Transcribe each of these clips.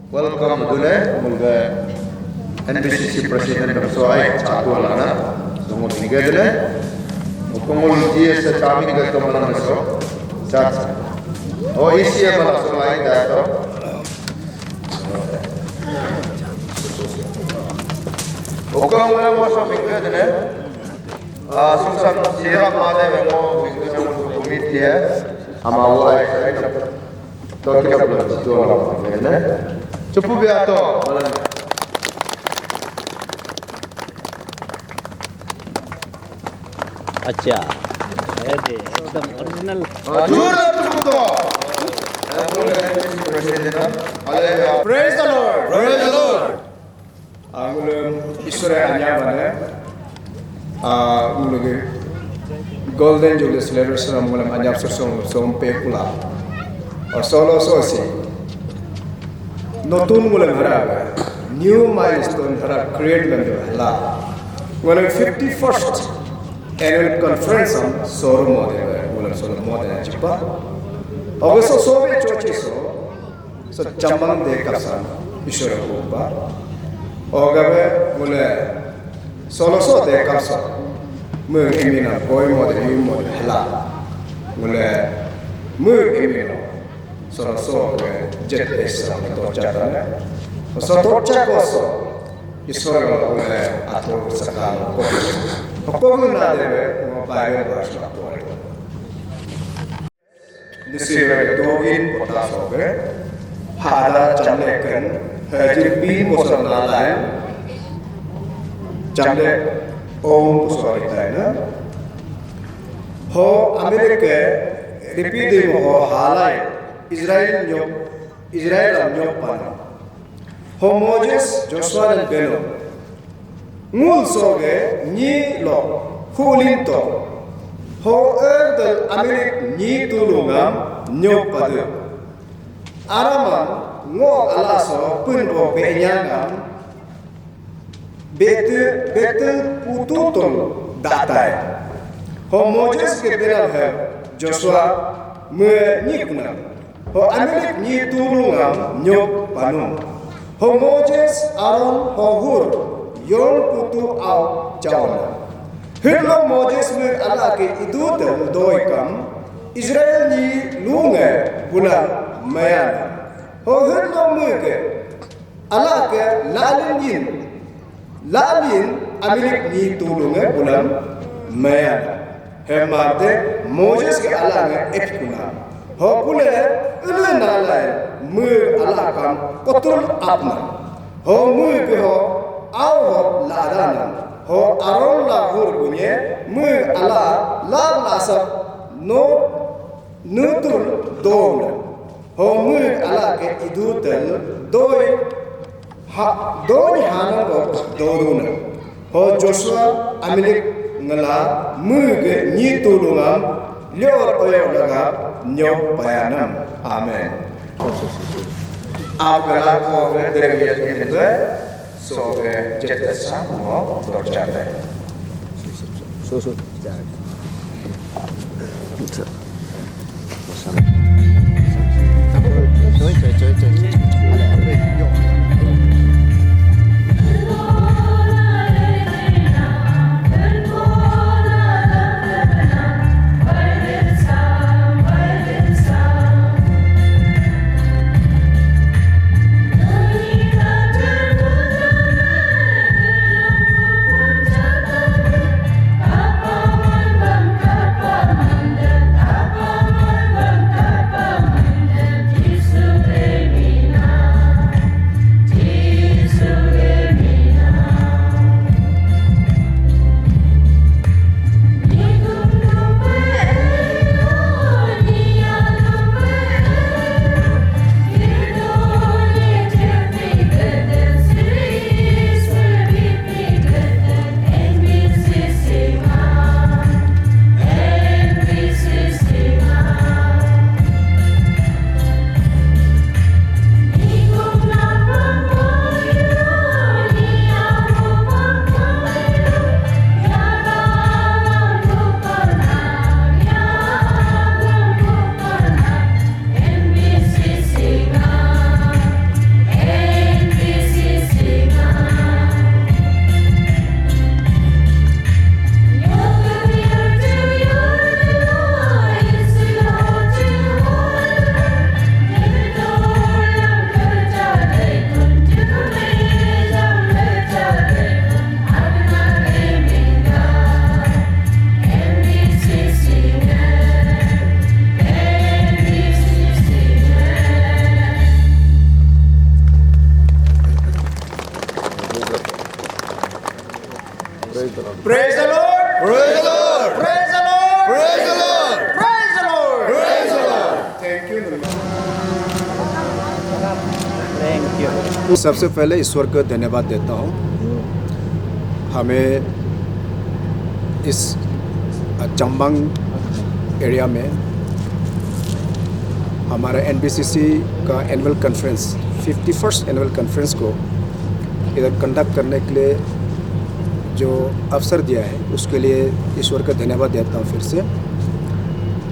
Welcome dulu mulga NBCC Presiden bersuai satu lana semua tiga dulu pengul dia secami ke kemalan besok saat oh isi yang langsung lain dah Okang malam masa minggu dulu sungsang siapa ada yang mau minggu jamu komit dia amawa saya तो क्या बोला तो वाला है चुप्पू भी आता बोला अच्छा ये एकदम ओरिजिनल जोर चुप्पू तो praise the lord angulum isore anya bane anguluge golden jubilee celebration angulum anya som pe pula solo sosi notun mulan hara new milestone hara create mendo la when 51st annual conference on soro model mulan soro model Chippo also sobe chochi so Chambang de kapsan ishora ba ogabe mule solo so de kapsan mu emina boy model new model la mule mu emina so jet esa to chata so to chakoso isora ole ato sakalo ko na debe mo bae ba sa to this is dogin potaso be hada chamlekan hajir bin mosana lain chamle om usori taina ho amerike repeat ho halai Israel nyok pana ho Moses Joshua dan Beno ngul soge ni lo hulinto ho erdal Amerik ni tulungam nyok padu araman ngo alaso punbo benyangam betul pututol datai ho Moses ke benal he Joshua me nikuna ho Amerik ni tulungam nyok panum ho Moses Aaron ho Hur yon putu au chawana hirlo Moses me ala ke idut doikam Israel ni lunge bula mayan ho hirlo me ke ala ke lalin Amerik ni tulunge bula mayan hemade Moses ke ala nge epkuna ho pule ule nalai mu alakam kotul apna ho mu ke ho au ladana ho aron la hur bunye mu ala la lasa no nutul don ho mu ala ke idutel doi hana go doruna ho Joshua Amerik ngala mu ke ni tulungam lior oyo laga nyok bayanam amen आपका को देविया के लिए सो के jet सा mo dorjate so Praise the Lord. Praise the Lord. Praise the Lord. Praise the Lord. Praise the Lord. Praise the Lord. Thank you. Thank you. सबसे पहले ईश्वर को धन्यवाद देता हूँ, हमें इस चंबांग एरिया में हमारा NBCC का annual conference 51st annual conference को इधर कंडक्ट करने के लिए जो अवसर दिया है उसके लिए ईश्वर का धन्यवाद देता हूँ फिर से।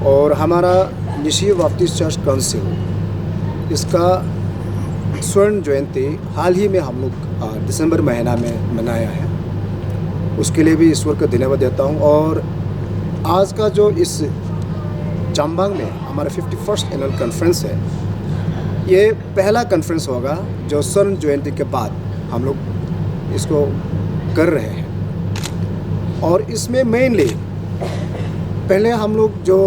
और हमारा निशी बाप्टिस्ट चर्च काउंसिल इसका स्वर्ण जयंती हाल ही में हम लोग दिसंबर महीना में मनाया है, उसके लिए भी ईश्वर का धन्यवाद देता हूँ। और आज का जो इस चांबांग में हमारा 51st एनुअल कॉन्फ्रेंस है, ये पहला कॉन्फ्रेंस होगा जो स्वर्ण जयंती के बाद हम लोग इसको कर रहे हैं। और इसमें मेनली पहले हम लोग जो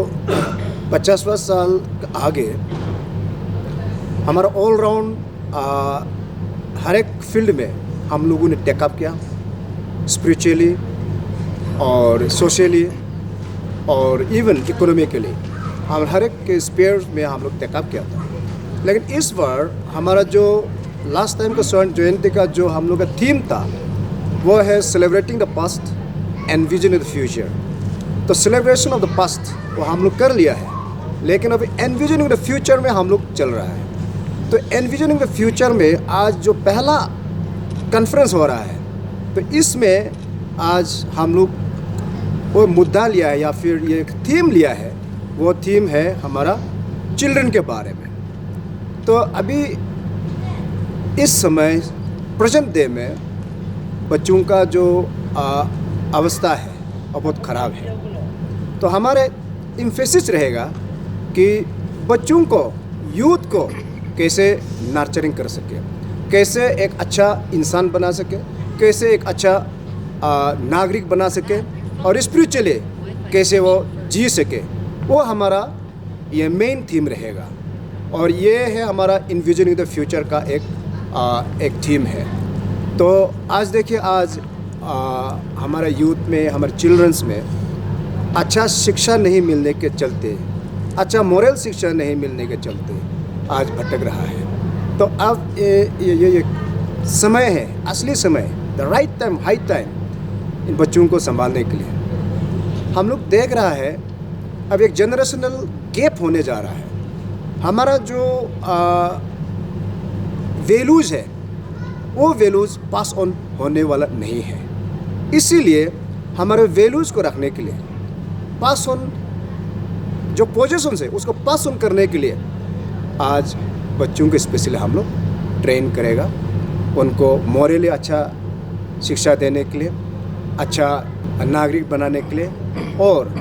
50वां साल आगे हमारा ऑल राउंड हर एक फील्ड में हम लोगों ने टेकअप किया, स्पिरिचुअली और सोशली और इवन इकोनॉमिकली हम हर एक के स्पेयर में हम लोग टेकअप किया था। लेकिन इस बार हमारा जो लास्ट टाइम का स्वर्ण जयंती का जो हम लोग का थीम था वो है celebrating the past and vision of the future. तो सेलिब्रेशन ऑफ द पास्ट वो हम लोग कर लिया है, लेकिन अभी एनविजनिंग द फ्यूचर में हम लोग चल रहा है। तो एनविजनिंग द फ्यूचर में आज जो पहला कॉन्फ्रेंस हो रहा है, तो इसमें आज हम लोग वो मुद्दा लिया है या फिर ये थीम लिया है, वो थीम है हमारा चिल्ड्रन के बारे में। तो अभी इस समय प्रेजेंट डे में बच्चों का जो अवस्था है वो बहुत ख़राब है। तो हमारे एम्फेसिस रहेगा कि बच्चों को, यूथ को कैसे नर्चरिंग कर सके, कैसे एक अच्छा इंसान बना सके, कैसे एक अच्छा नागरिक बना सके और स्पिरिचुअली कैसे वो जी सके, वो हमारा ये मेन थीम रहेगा। और ये है हमारा इन्विजनिंग द फ्यूचर का एक थीम है। तो आज देखिए, आज हमारा यूथ में, हमारे चिल्ड्रंस में अच्छा शिक्षा नहीं मिलने के चलते, अच्छा मोरल शिक्षा नहीं मिलने के चलते आज भटक रहा है। तो अब ये समय है, असली समय, the right time, high time in बच्चों को संभालने के लिए। हम लोग देख रहा है अब एक जनरेशनल गैप होने जा रहा है। हमारा जो वैल्यूज़ है वो वैल्यूज़ पास ऑन होने वाला नहीं है। इसीलिए हमारे वैल्यूज़ को रखने के लिए, पास ऑन जो पोजीशन है उसको पास ऑन करने के लिए आज बच्चों को स्पेशली हम लोग ट्रेन करेगा, उनको मोरली अच्छा शिक्षा देने के लिए, अच्छा नागरिक बनाने के लिए और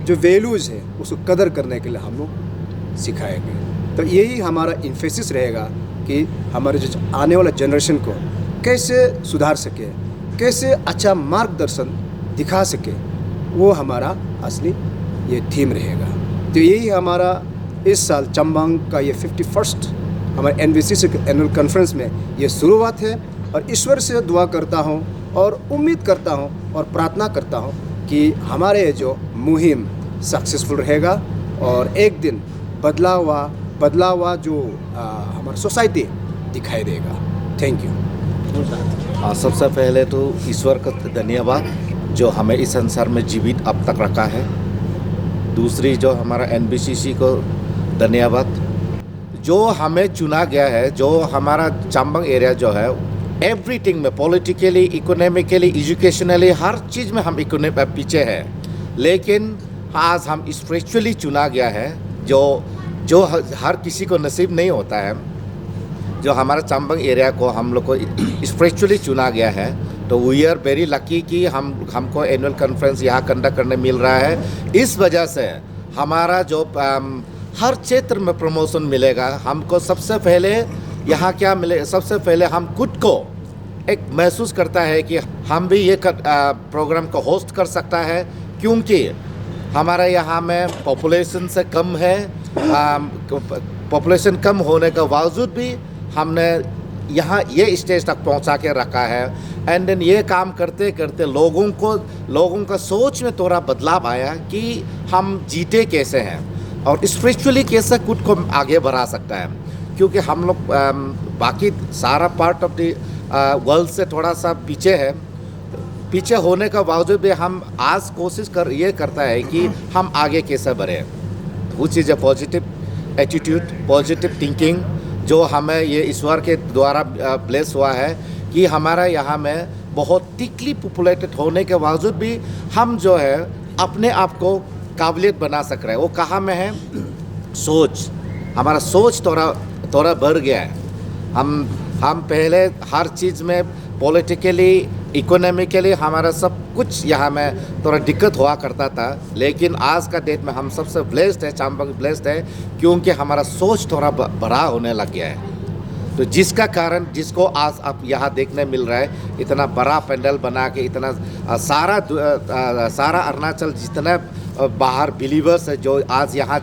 जो वैल्यूज़ है उसको कदर करने के लिए हम लोग सिखाएंगे। तो यही हमारा इन्फेसिस रहेगा कि हमारे जो आने वाला जनरेशन को कैसे सुधार सके, कैसे अच्छा मार्गदर्शन दिखा सके, वो हमारा असली ये थीम रहेगा। तो यही हमारा इस साल चंबांग का ये 51st हमारे NBCC के एनुअल कॉन्फ्रेंस में ये शुरुआत है। और ईश्वर से दुआ करता हूँ और उम्मीद करता हूँ और प्रार्थना करता हूँ कि हमारे जो मुहिम सक्सेसफुल रहेगा और एक दिन बदला हुआ जो हमारी सोसाइटी दिखाई देगा। Thank you. सबसे पहले तो ईश्वर का धन्यवाद जो हमें इस संसार में जीवित अब तक रखा है। दूसरी जो हमारा NBCC को धन्यवाद जो हमें चुना गया है, जो हमारा चंबांग एरिया जो है एवरीथिंग में, पॉलिटिकली, इकोनॉमिकली, एजुकेशनली, हर चीज़ में हम पीछे हैं। लेकिन आज हम स्पिरिचुअली चुना गया है जो हर किसी को नसीब नहीं होता है। जो हमारा चंबांग एरिया को हम लोग को स्पिरिचुअली चुना गया है, तो वी आर वेरी लकी कि हमको एनुअल कॉन्फ्रेंस यहाँ कंडक्ट करने मिल रहा है। इस वजह से हमारा जो हर क्षेत्र में प्रमोशन मिलेगा। हमको सबसे पहले यहाँ क्या मिले, सबसे पहले हम खुद को एक महसूस करता है कि हम भी ये प्रोग्राम को होस्ट कर सकता है, क्योंकि हमारे यहाँ में पॉपुलेशन से कम है। पॉपुलेशन कम होने के बावजूद भी हमने यहाँ ये स्टेज तक पहुँचा के रखा है। एंड देन ये काम करते करते लोगों का सोच में थोड़ा बदलाव आया कि हम जीते कैसे हैं और स्पिरिचुअली कैसे खुद को आगे बढ़ा सकता है, क्योंकि हम लोग बाकी सारा पार्ट ऑफ द वर्ल्ड से थोड़ा सा पीछे होने का बावजूद भी हम आज कोशिश ये करता है कि हम आगे कैसे बढ़े। Which is a positive attitude, positive thinking जो हमें ये ईश्वर के द्वारा ब्लेस हुआ है कि हमारा यहाँ में बहुत थिकली पॉपुलेटेड होने के बावजूद भी हम जो है अपने आप को काबिलियत बना सक रहे हैं। वो कहाँ में है? सोच, हमारा सोच थोड़ा बढ़ गया है। हम पहले हर चीज़ में पॉलिटिकली, इकोनॉमिकली हमारा सब कुछ यहाँ में थोड़ा दिक्कत हुआ करता था, लेकिन आज का डेट में हम सबसे ब्लेस्ड है, चांबंग ब्लेस्ड है, क्योंकि हमारा सोच थोड़ा बड़ा होने लग गया है। तो जिसका कारण जिसको आज आप यहाँ देखने मिल रहा है, इतना बड़ा पेंडल बना के इतना सारा अरुणाचल जितना बाहर बिलीवर्स है जो आज यहाँ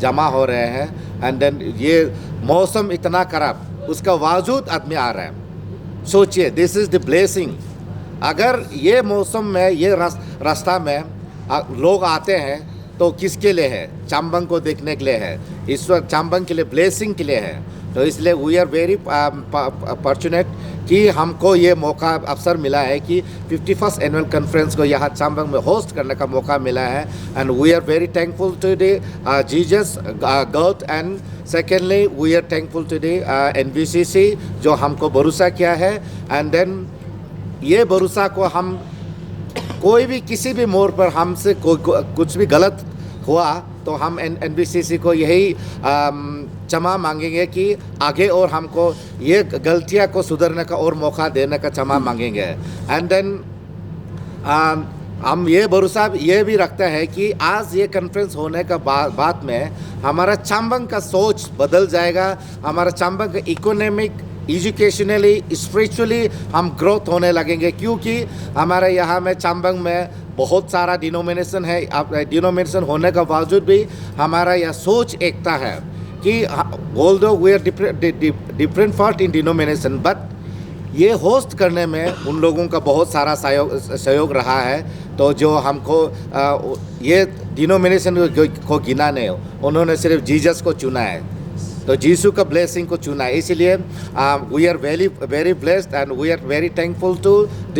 जमा हो रहे हैं। एंड देन ये मौसम इतना खराब, उसका बावजूद आदमी आ रहा है। सोचिए, दिस इज़ द ब्लेसिंग। अगर ये मौसम में ये रास्ता में लोग आते हैं तो किसके लिए है? चांबंग को देखने के लिए है, ईश्वर चांबंग के लिए ब्लेसिंग के लिए है। तो इसलिए वी आर वेरी फॉर्चुनेट कि हमको ये मौका अवसर मिला है कि 51st एनुअल कॉन्फ्रेंस को यहाँ चांबंग में होस्ट करने का मौका मिला है। And we are very thankful to the Jesus God, and secondly we are thankful to the NBCC जो हमको भरोसा किया है। एंड देन ये भरोसा को हम कोई भी किसी भी मोड़ पर हमसे कुछ भी गलत हुआ तो हम NBCC को यही क्षमा मांगेंगे कि आगे और हमको ये गलतियां को सुधरने का और मौका देने का क्षमा मांगेंगे। एंड देन हम ये भरोसा ये भी रखते हैं कि आज ये कॉन्फ्रेंस होने का बाद में हमारा चांबंग का सोच बदल जाएगा। हमारा चांबंग का इकोनॉमिक, एजुकेशनली, स्पिरिचुअली हम ग्रोथ होने लगेंगे, क्योंकि हमारे यहाँ में चांबंग में बहुत सारा डिनोमिनेशन है। डिनोमिनेशन होने का बावजूद भी हमारा यह सोच एकता है कि although we are different part in denomination, but ये होस्ट करने में उन लोगों का बहुत सारा सहयोग रहा है। तो जो हमको ये डिनोमिनेशन को गिना नहीं, उन्होंने सिर्फ जीसस को चुना है, तो जीसू का ब्लेसिंग को चुना है। इसलिए we are very blessed and we are very thankful to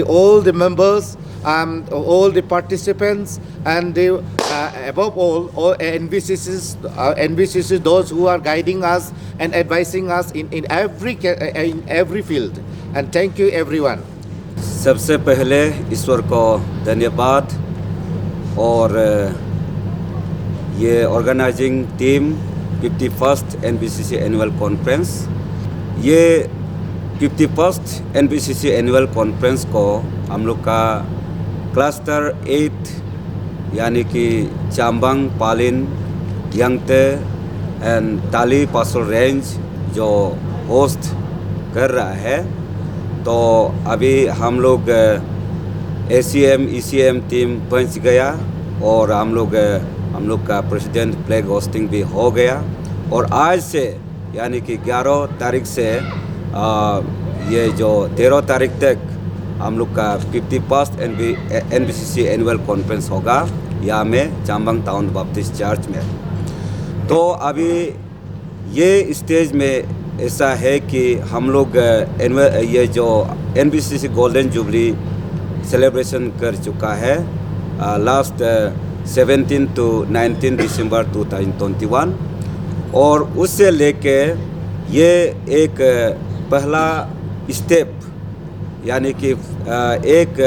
all the members, all the participants, and above all NBCC, those who are guiding us and advising us in every field. And thank you everyone. सबसे पहले ईश्वर को धन्यवाद, और ये organizing team 51st NBCC annual conference, ये 51st NBCC annual conference को हम लोग का क्लस्टर 8 यानी कि चांबंग, पालिन, यंगते एंड ताली पासोल रेंज जो होस्ट कर रहा है। तो अभी हम लोग ACM ECM टीम पहुंच गया, और हम लोग का प्रेसिडेंट फ्लैग होस्टिंग भी हो गया। और आज से यानी कि 11 तारीख से ये जो 13 तारीख तक हम लोग का 51st NBCC एनुअल कॉन्फ्रेंस होगा यहाँ में चांबंग टाउन बैप्टिस्ट चर्च में। तो अभी ये स्टेज में ऐसा है कि हम लोग ये जो NBCC गोल्डन जुबली सेलिब्रेशन कर चुका है लास्ट 17 to 19 दिसंबर 2021, और उससे लेके ये एक पहला स्टेप यानी कि एक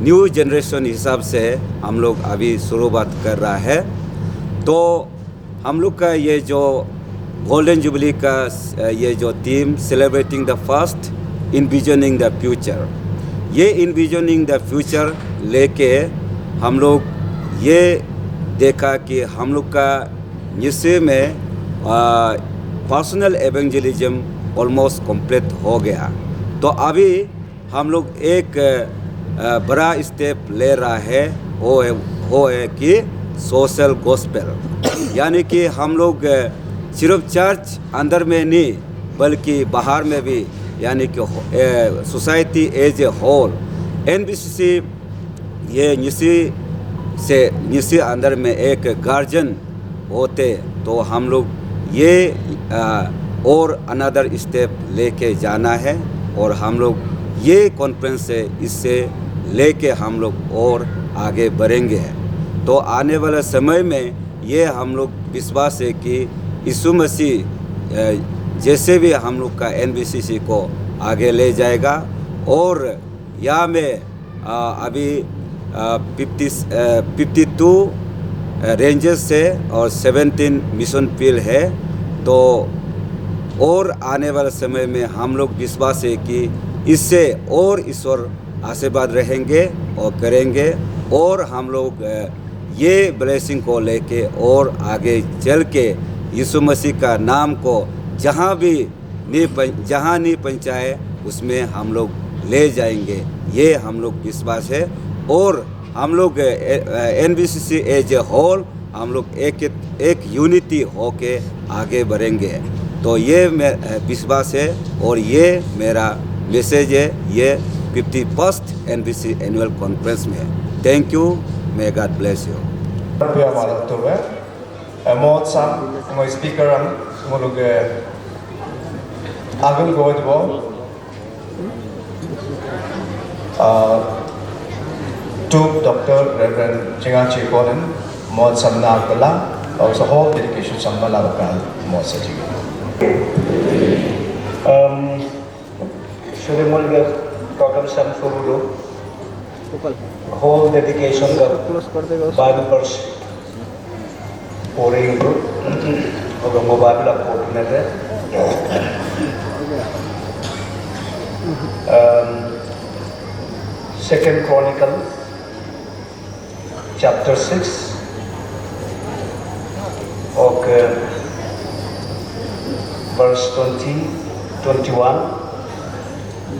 न्यू जनरेशन हिसाब से हम लोग अभी शुरुआत कर रहा है। तो हम लोग का ये जो गोल्डन जुबली का ये जो theme celebrating the first envisioning the future, ये इन्विजनिंग द फ्यूचर लेके हम लोग ये देखा कि हम लोग का निश्चय में पर्सनल एवेंजलिज्म ऑलमोस्ट कंप्लीट हो गया। तो अभी हम लोग एक बड़ा स्टेप ले रहा है, वो है कि सोशल गॉस्पेल, यानी कि हम लोग सिर्फ चर्च अंदर में नहीं बल्कि बाहर में भी यानी कि society as a whole NBCC ये निशी अंदर में एक गार्जियन होते तो हम लोग ये और अनदर स्टेप लेके जाना है और हम लोग ये कॉन्फ्रेंस से इससे लेके हम लोग और आगे बढ़ेंगे। तो आने वाले समय में ये हम लोग विश्वास है कि यीशु मसीह जैसे भी हम लोग का NBCC को आगे ले जाएगा। और यहाँ में अभी 52 रेंजेस से और 17 मिशन फील्ड है। तो और आने वाले समय में हम लोग विश्वास है कि इससे और ईश्वर आशीर्वाद रहेंगे और करेंगे और हम लोग ये ब्लेसिंग को लेके और आगे चल के यीशु मसीह का नाम को जहाँ नहीं पहुँचाए उसमें हम लोग ले जाएंगे। ये हम लोग विश्वास है और हम लोग NBCC एज ए होल हम लोग एक यूनिटी होके आगे बढ़ेंगे। तो ये विश्वास है और ये मेरा मैसेज है ये 51st NBCC एनुअल कॉन्फ्रेंस में। Thank you, may God bless you. Mod sam mo speaker am mo log agun god bo to Dr. Reverend Changha Chippo mod sam na kala और so whole dedication sambala ka mod sa ji Shuri mulga program sam furulo whole dedication ka Bible verse pouring itu, orang mobile lah pouring ada. Second Chronicle, chapter 6, okay, verse 20, 21.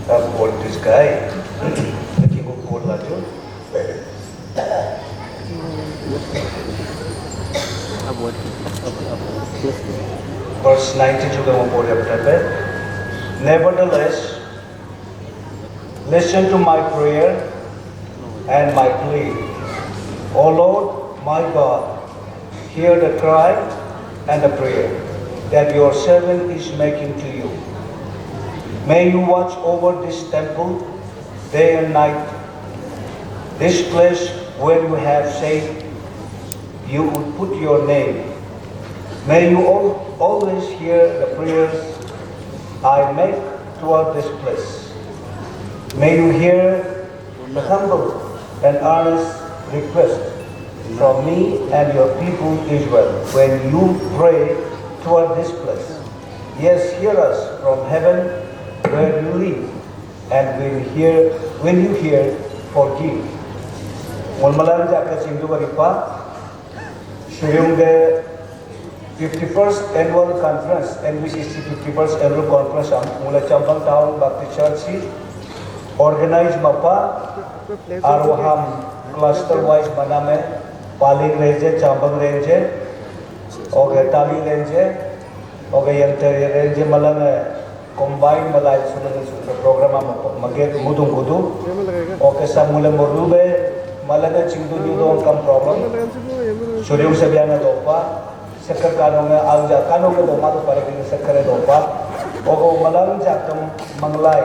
I've got this guy. Lagi aku quote lagi. Verse 90 juga mau boleh berkata. Nevertheless, listen to my prayer and my plea. O Lord, my God, hear the cry and the prayer that your servant is making to you. May you watch over this temple day and night, this place where you have said you would put your name. May you always hear the prayers I make toward this place. May you hear the humble and earnest request from me and your people Israel when you pray toward this place. Yes, hear us from heaven where you live, and when you hear, forgive. Mulmalam jaka sindu baripa Shuyung 51st Annual Conference, NBCC 51st Annual Conference mula Chambang Town Baptist Church organize mapa Aroham cluster wise maname Paling range, Chambang range, okay, Tali range, okay, Yantar range malang combine malay sudah program maget mudung kudu, okay, samula morube malang cingdu nyudong kam problem. Suryung sebiana dopa, sekar kanongnya alja kanongnya doma tu pada kini sekar dopa, ogo malang jakam manglai,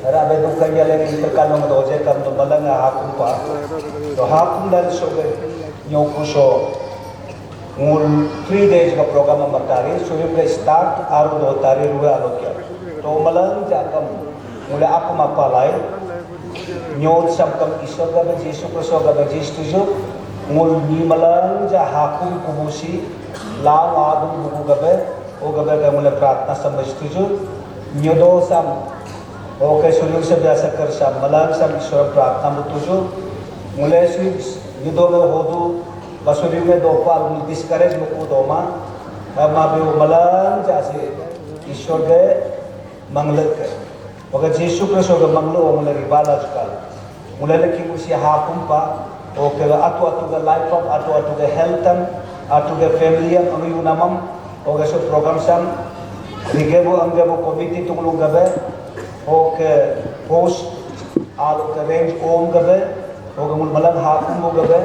rabe tu kaya lagi terkanong doje kam tu malang hakum pa, tu hakum dan sobe nyokuso, mul 3 days ka program matari, suryung ka start aru do tari ruwe alokya, tu malang jakam mula aku mapalai, nyod samkam isor ka bejisu preso ka bejis tuju. Mul ni malang ja hakum kubusi lang adum buku gabe o gabe ka mula pratna samajtuju nyodo sam o ke suryung se biasa kar sam malang sam ishwar pratna mutuju mule su nyodo me hodu basuryung me dopal mul discourage muku doma ma be malang ja se ishwar de manglak o ke jesu kristo ga manglo o mula ribala jkal mule le ki musi hakum pa okay, atu the life of atu the health atu the family anu yunamam okay so program sam Rigebo ang gabo committee tungulong gabi o ke host alo ke range om gabi o ke mulmalang hapon mo gabi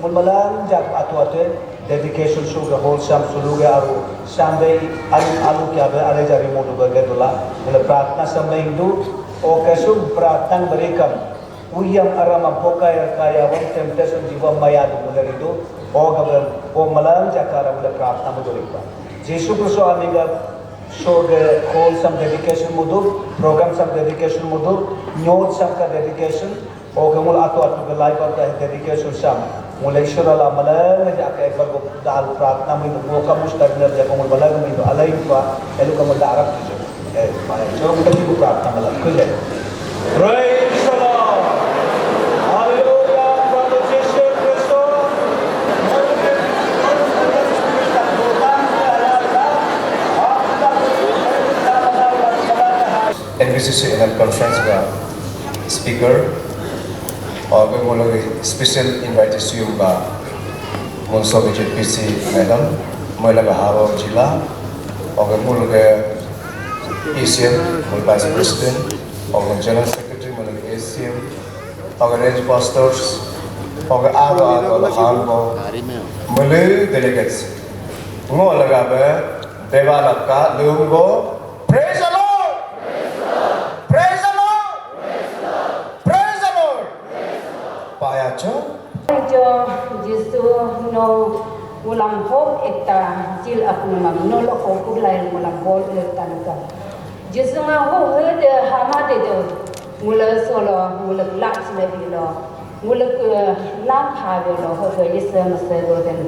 mulmalang jak atu dedication suga wholesome suluga aru sampai alu kya be ale jari modu gabe dola mula pratna sampai hindu o ke sub pratang berikam uyam arama pokaya kaya wan temptation jiwa maya mula itu o gabe o malang jakara mula pratna mo dorikpa Jesu Kristo amiga so the whole some dedication mudur program some dedication mudur note some ka dedication o gamul atu ke life of the dedication sam mulai shurala malang ja ka ekbar ko dal pratna mo mo ka mustarner ja ko malang mo alai pa elu ka mala arab jo pa jo ka ki pratna malang kule praise the lord hallelujah brother Jesus Christ NBCC annual conference का speaker और कोई बोलो special invitation का मुंसो के TBC madam महिला का हावा जिला और कोई बोलो के ACM मुल vice president और कोई general secretary मुल के ACM और कोई range pastors और कोई आगो लखान को मुले delegates ngô लगा बे देवालय का लोगों को praise the Lord जो जिसु नो मुलाम होप एकता जिल अपने मम नो लो होप लाइन मुलाम बोल एकता नका जिसु मा हो हे हामा दे जो मुला सोलो मुला लाक्स ले बिलो मुला लाम हा बिलो हो जिसु मसे रोदन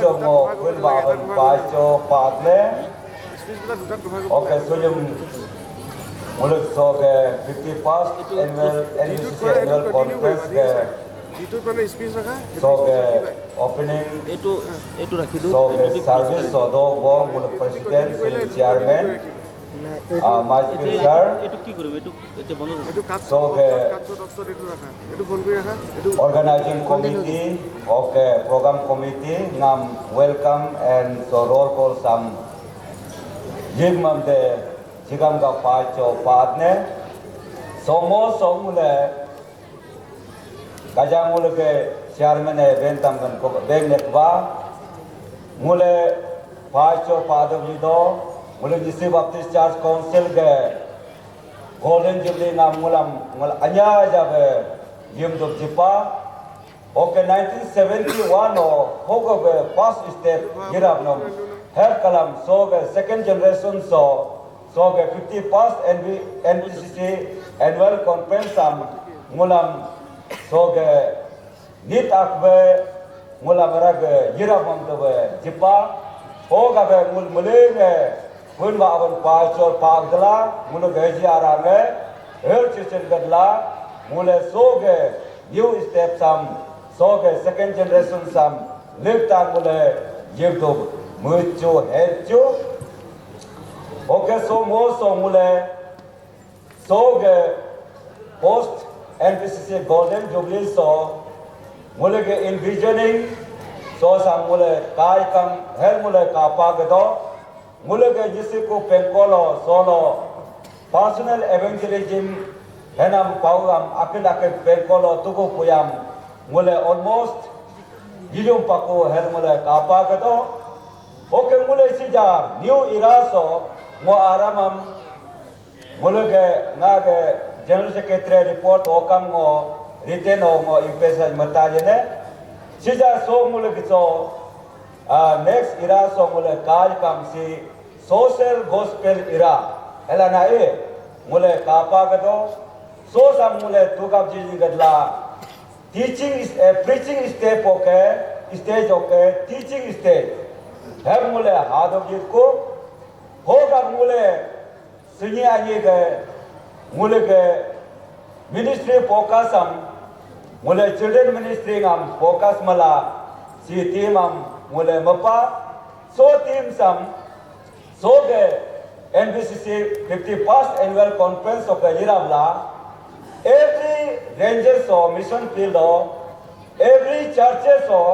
do mo kun ba ban pa cho pa le okay so yung mulut so ke 51st annual NBCC annual conference ke so ke opening so ke service so do go mulut president chairman Majid sir so ke organizing committee okay program committee ngam welcome and so roll call some jigmam de jigam ga pa cho partner so mo so mule gajang mule ke chairman e bentam gan ko begnet ba mule pa cho padav jido mule Nyishi Baptist Church Council ke golden jubilee na mulam anya jabe yum do jipa okay 1971 hogo be first step girab no have kalam so ke second generation so ke 51st NBCC annual conference am mulam so ke nit akbe mulam rag girab am to be jipa hoga be mul mulenge kun ba aban pa chor pa gala mul gaji arange her chichen gadla mule so ke new step sam so ke second generation sam lift am mule give to mucho helcho okay so mo so mule so ke post NBCC golden jubilee so mule ke envisioning so sam mule kai kam hel mule ka pa gado mule ke jisi ko penkolo solo personal evangelism henam pauam akil akil penkolo tuko puyam mule almost yilum pako hel mule ka pa gado okay mule sija new era so mo aramam mule ke na ke general secretary report okam mo written mo impesa matajene sija so mule ke so next era so mule kaj kam si social gospel era elana e mule ka pa gado so sam mule tukap ji gadla teaching is a preaching step okay stage okay teaching stage have mule hadov jit ko hoga mule sunyi ani ke mule ke ministry focus am mule children ministry am focus mala si team am mule mapa so team sam so ke NBCC 51st annual conference of the Yiravla every rangers or mission field or every churches or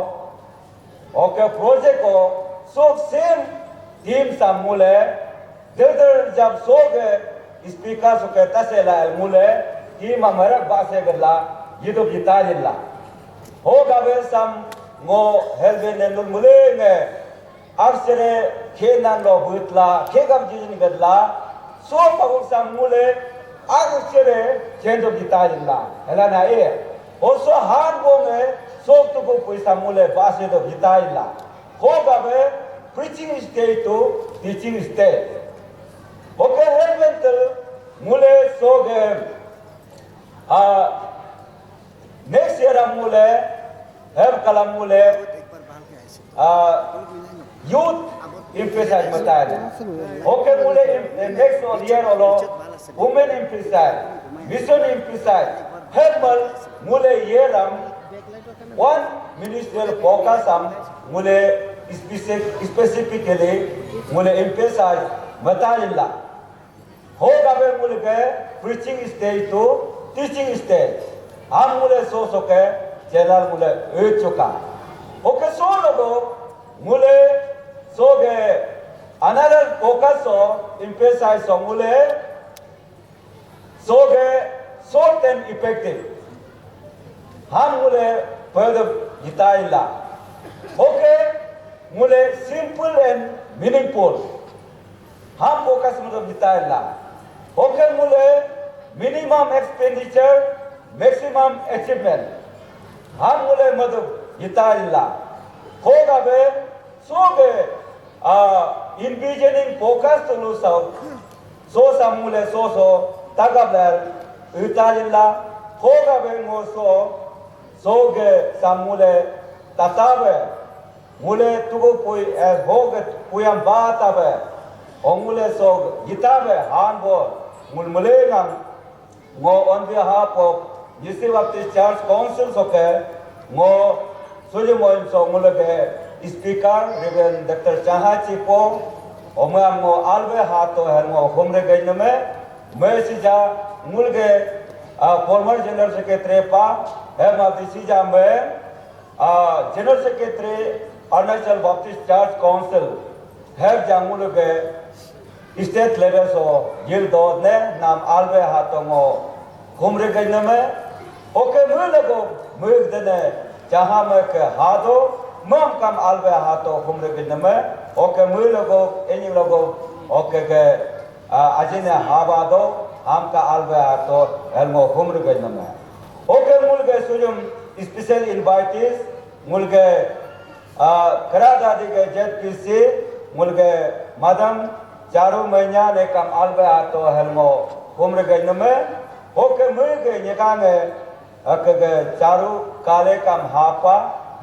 okay project or so same team sam mule der jab so ke speaker so ke tasela mule team amara base gadla yido bitalla hoga be sam ngo helve nenul mule ne arsere kenan lo butla kegam jijin gadla so pagok sam mule arsere chendo bitalla helana e also han go me so to go poisa mule base do bitalla hoga be preaching stage to teaching stage okay helventel mule so ge next year mule have kalam mule youth emphasize matana okay mule next year olo women emphasize mission emphasize helpal mule yeram one ministerial focus am mule specifically mule emphasize matalla hoga be mule ke preaching stage to teaching stage am mule so ke channel mule e choka okay so logo mule so ke another focus so emphasize so mule so ke short and effective ham mule further gitailla okay mule simple and meaningful ham focus mule gitailla okay mule minimum expenditure maximum achievement ham mule madu gitailla hoga be so be envisioning focus to lose out so samule so tagabel gitailla hoga be mo so ge samule tatabe mule tugu pui hoget puyam batabe ongule so gitabe hanbo mulmule ngang ngo on behalf of Nyishi Baptist Church Council soke ngo sujumoin so mulage speaker Reverend Dr. Changha Chippo omam ngo albe hato ngo homre gainame mesija mulge former General Secretary pa hem ABCC me General Secretary Arunachal Baptist Church Council have jamulage state level so gil do ne nam albe hato ngo homre gainame oke mulago mugdene jaha me ke hado mam kam albe hato homre gainame oke mulago eni logo oke ke ajine habado हम का आलबे तो हेल्मो घुमर गए नमे okay मुल्के सुजुम special invitees मुल्के करा दादी के जेडपीसी मुल्के मदम चारू महीना ने कम आलबे तो हेल्मो घुमर गए नमे ओके मुल्के निकांगे अके चारू काले कम हापा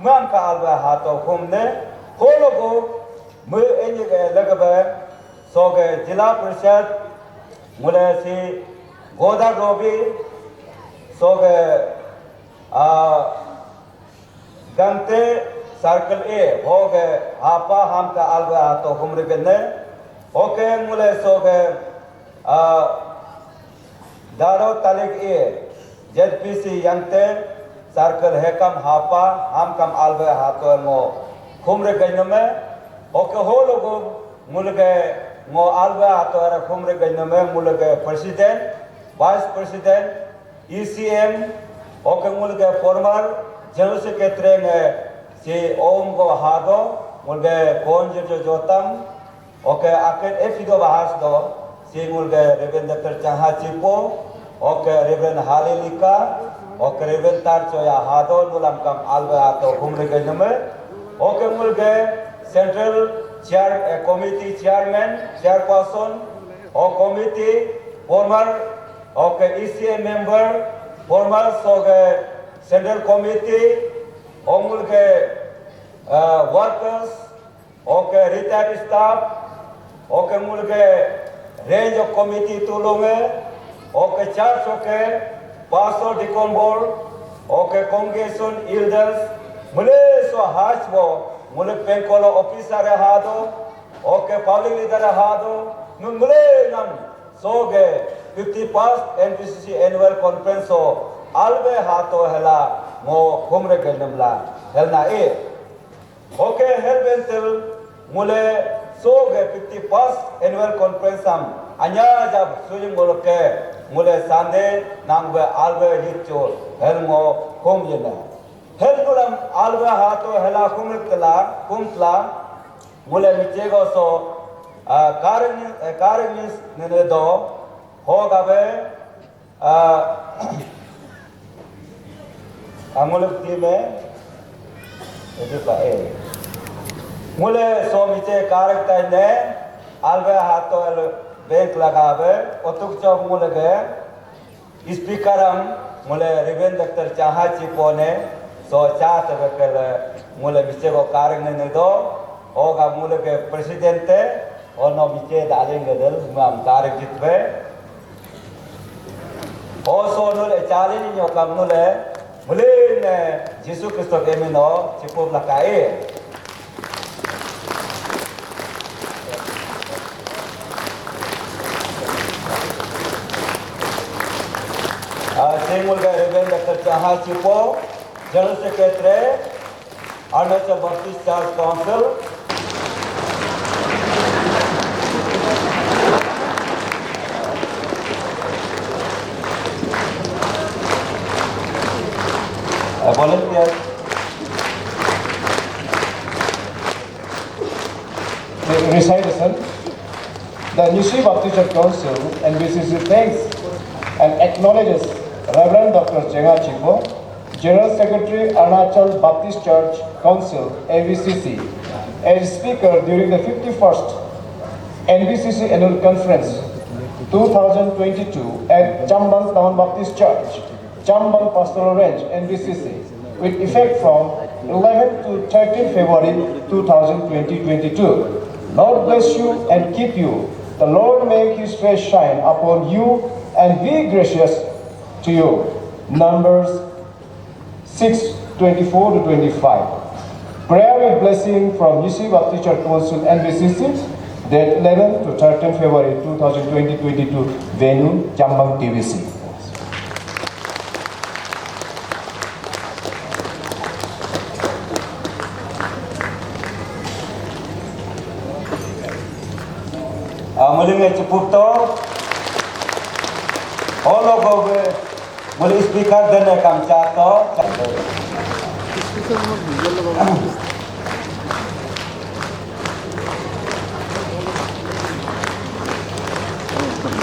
मम का आलबे हाथो घूमने हो लोगो मुझे एनी के लगबे सोगे जिला परिषद मुलेसी गोदा गोबी सोगे गंते सर्कल ए हो गए आपा हम का अलवा तो घुमरे गने ओके मुले सोगे दारो तालिक ए जेडपीसी यंगते सर्कल है कम हापा हम कम अलवा हाथो मो घुमरे गने में ओके हो लोगो मुलगे mo alba to ara khumre gainame mulge president vice president ECM oke mulge former general secretary ne si om go hado mulge konje jo jotam oke aket efido bahas do si mulge Reverend Dr. Changha Chippo oke Reverend Halilika oke Reverend tar choya hado mulam kam alba to khumre gainame oke mulge central chair committee chairman chairperson or committee former okay ECA member former soge central committee omulke workers okay retired staff okay mulke range of committee tulonge okay church okay pastor deacon board okay congregation elders mule so hasbo Mule पेंकोलो officer हादो okay public leader हादो Mule num सोगे 51st NBCC annual conference हो आलबे हातो हेला मो Ghumare गनमला Helena ए okay हेलबेंटल मुले सोगे 51st annual conference हम अन्या जब सुजिम बोलके मुले सांदे नांगबे आलबे हिचो हेलमो घुम येना हेल्पुलम आलबे हातो हेला कुमतला मुले मिचेगो सो कारनिस ने दो होगाबे अमुलक T में एदिपा ए मुले सो मिचे कारकता ने आलबे हातो बैंक लगाबे ओतुक चो मुलगे स्पीकरम मुले Reverend Dr. Changha Chippo ने so chat bekel mule biche go kareng ne do oga mule ke presidente ono biche daling gedel mam kareng jitbe oso nule chalini nyo kam nule mule ne Jesus Christo emino Chippo lakai Singul ke Reverend Dr. Changha Chippo General Secretary, Arunachal Baptist Church Council. Volunteer. Recitation. The Nyishi Baptist Church Council NBCC thanks and acknowledges Reverend Dr. Changha Chippo, General Secretary Arunachal Baptist Church Council ABCC as speaker during the 51st NBCC Annual Conference 2022 at Chambang Town Baptist Church, Chambang Pastoral Range NBCC with effect from 11 to 13 February 2022. Lord bless you and keep you. The Lord make his face shine upon you and be gracious to you. Numbers 6:24 to 25. Prayer with blessing from Nyishi Baptist Church Council NBCC, date 11 to 13 February 2022, venue Chambang TBC. Muling Chippo all over muling speaker dan kam chato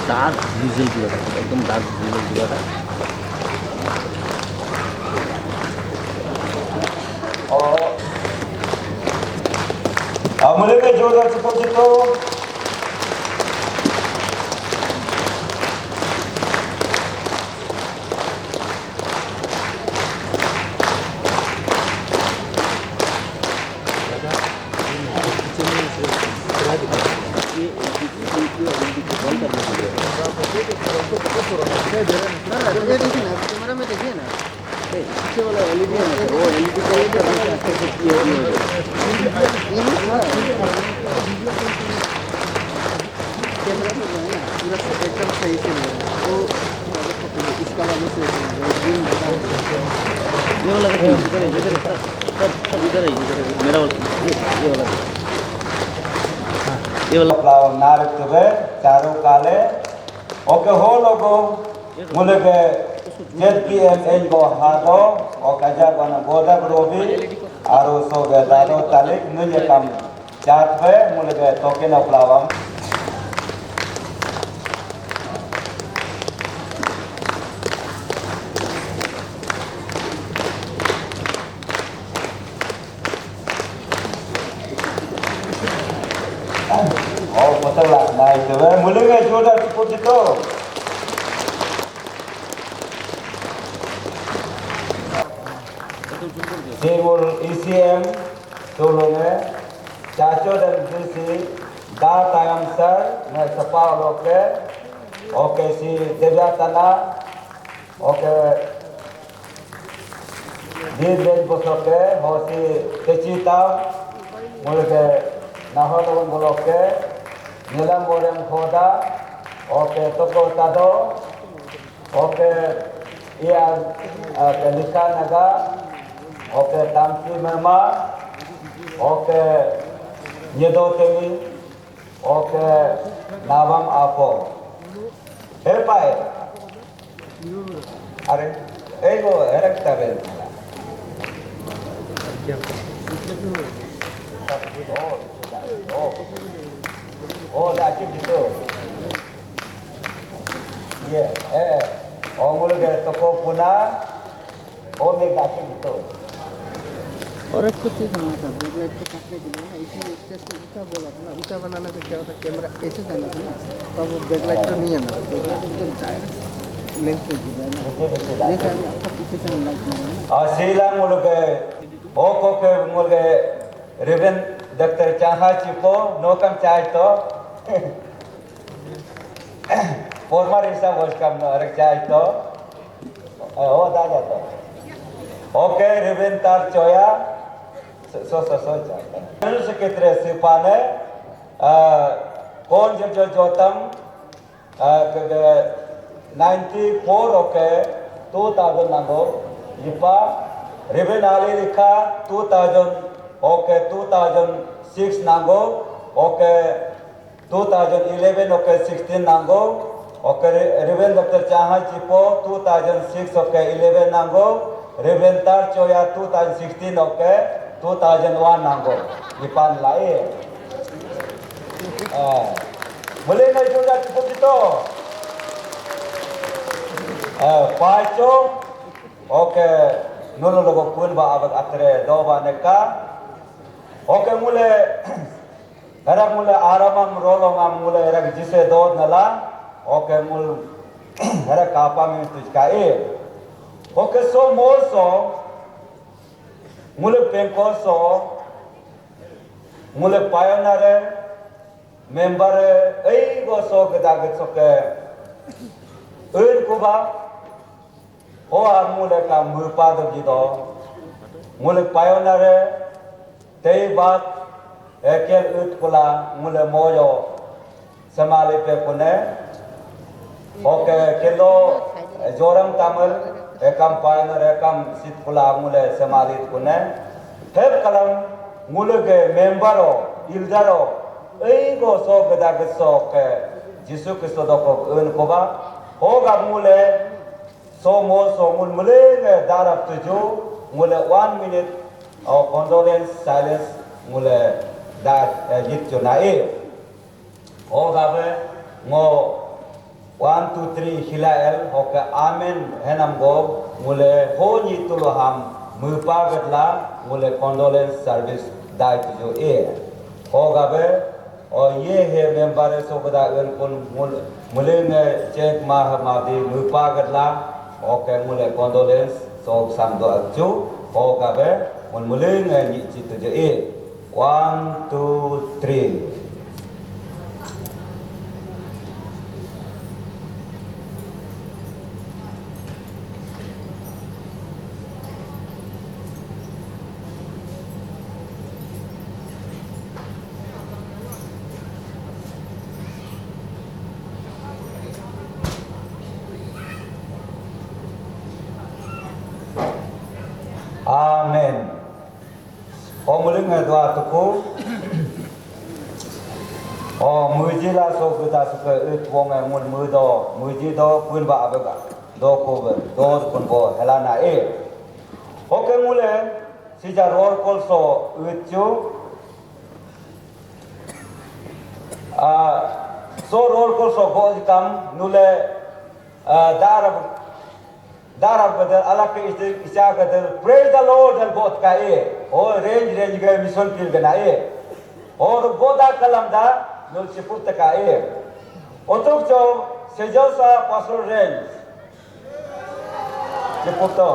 dark visual दिया था एकदम dark visual दिया था और मुले में जोरदार चिपो camera में देखिए ना पीछे वाला एलईडी है ना वो एलईडी का ही कैमरा में है ना पूरा एकदम सही से वो इसका वाले से ये वाला इधर है मेरा ये वाला फ्लावर नारक तबे चारों काले ओके हो लोगो मुले के ZPMN go hado o kaja bana boda grobi aro so ge dado talik nuye kam chat be mulle ge token of lawam oh betul lah nah itu be mulle ge joda seperti itu Timur ECM tolongnya caco dan bisi dah tayam sar na sapa oke oke si debya tanah oke di den bosoke hosi kecita mulke naholong boloke nilam bolem khoda oke toko tado oke ia kelika naga oke tamsi mema oke nyedo tewi oke navam apo hepai are ego erekta bel oh dah gitu ye omul ke toko puna oh me dah gitu और एक कुछ चीज़ हमारा था backlight को काटने के लिए ना इसलिए स्टेज को ऊँचा बोला था ना ऊँचा बनाने से क्या होता है कैमरा ऐसे जाना था ना तब वो बैकलाइट तो नहीं आना बैकलाइट एकदम जाएगा लेंस पे गिरा ना ये सारे आपका पीछे से लाइट मारा और सीला मुर्गे ओको के मुर्गे रिबन डॉक्टर चाहा चिपो नो कम चाय तो फॉर्मर हिसाब वर्ष कम नो अरे चाय तो ओ दादा तो ओके रिबन तार चोया so चाहता सेक्रेटरी सिपाने कौन जो जोतम 94 ओके 2000 नंगो लिपा रिबन आली लिखा 2000 ओके 2006 नंगो ओके 2011 ओके 16 नंगो ओके रिबन डॉक्टर चाहा चिपो 2006 ओके 11 नंगो रिबन तार चोया 2016 okay 2001 nanggo lipan lai boleh na juga cukup itu paco oke nulu logo pun ba abak atre do ba neka oke mule erak mule aramam rolongam mule erak jise do nala oke mul erak apa min tujkai oke so more so mule pengko so mule pioneer member ei go so gada get so ke ko ba ho ar mule ka mu pa do ji do mule pioneer tei bat ekel ut kula mule moyo samale pe kone oke kelo jorang tamal ekam pioneer ekam sit kula mule samale kone heb kalam mule ke membero ildaro ei go so gada ge so ke jisu kristo do ko un ko ba hoga mule so mul mule nge darap tuju mule 1 minute of condolence silence mule that git jonai hoga be ngo 1 2 3 hilael hoka amen henam go mule ho ni tuloham mupa gadla mule condolence service dai tuju hoga be o ye he member so gada un kun mule nge check ma di mupa gadla oke mule condolence so sam do achu hoga be mule nge ni chitu je 1 2 3 Amen. Omuling doa tuku. Muji la so kita suka wong mun muji do pun ba abaga do ko do pun bo helana Oke mule sija roll call so uchu. So roll call so go kam nule darab gadar alak isya gadar praise the Lord and both ka range ga mission fil gana और बोधा कलम दा नूल चिपुत का ओतुक जो सेजोसा पासुर range चिपुतो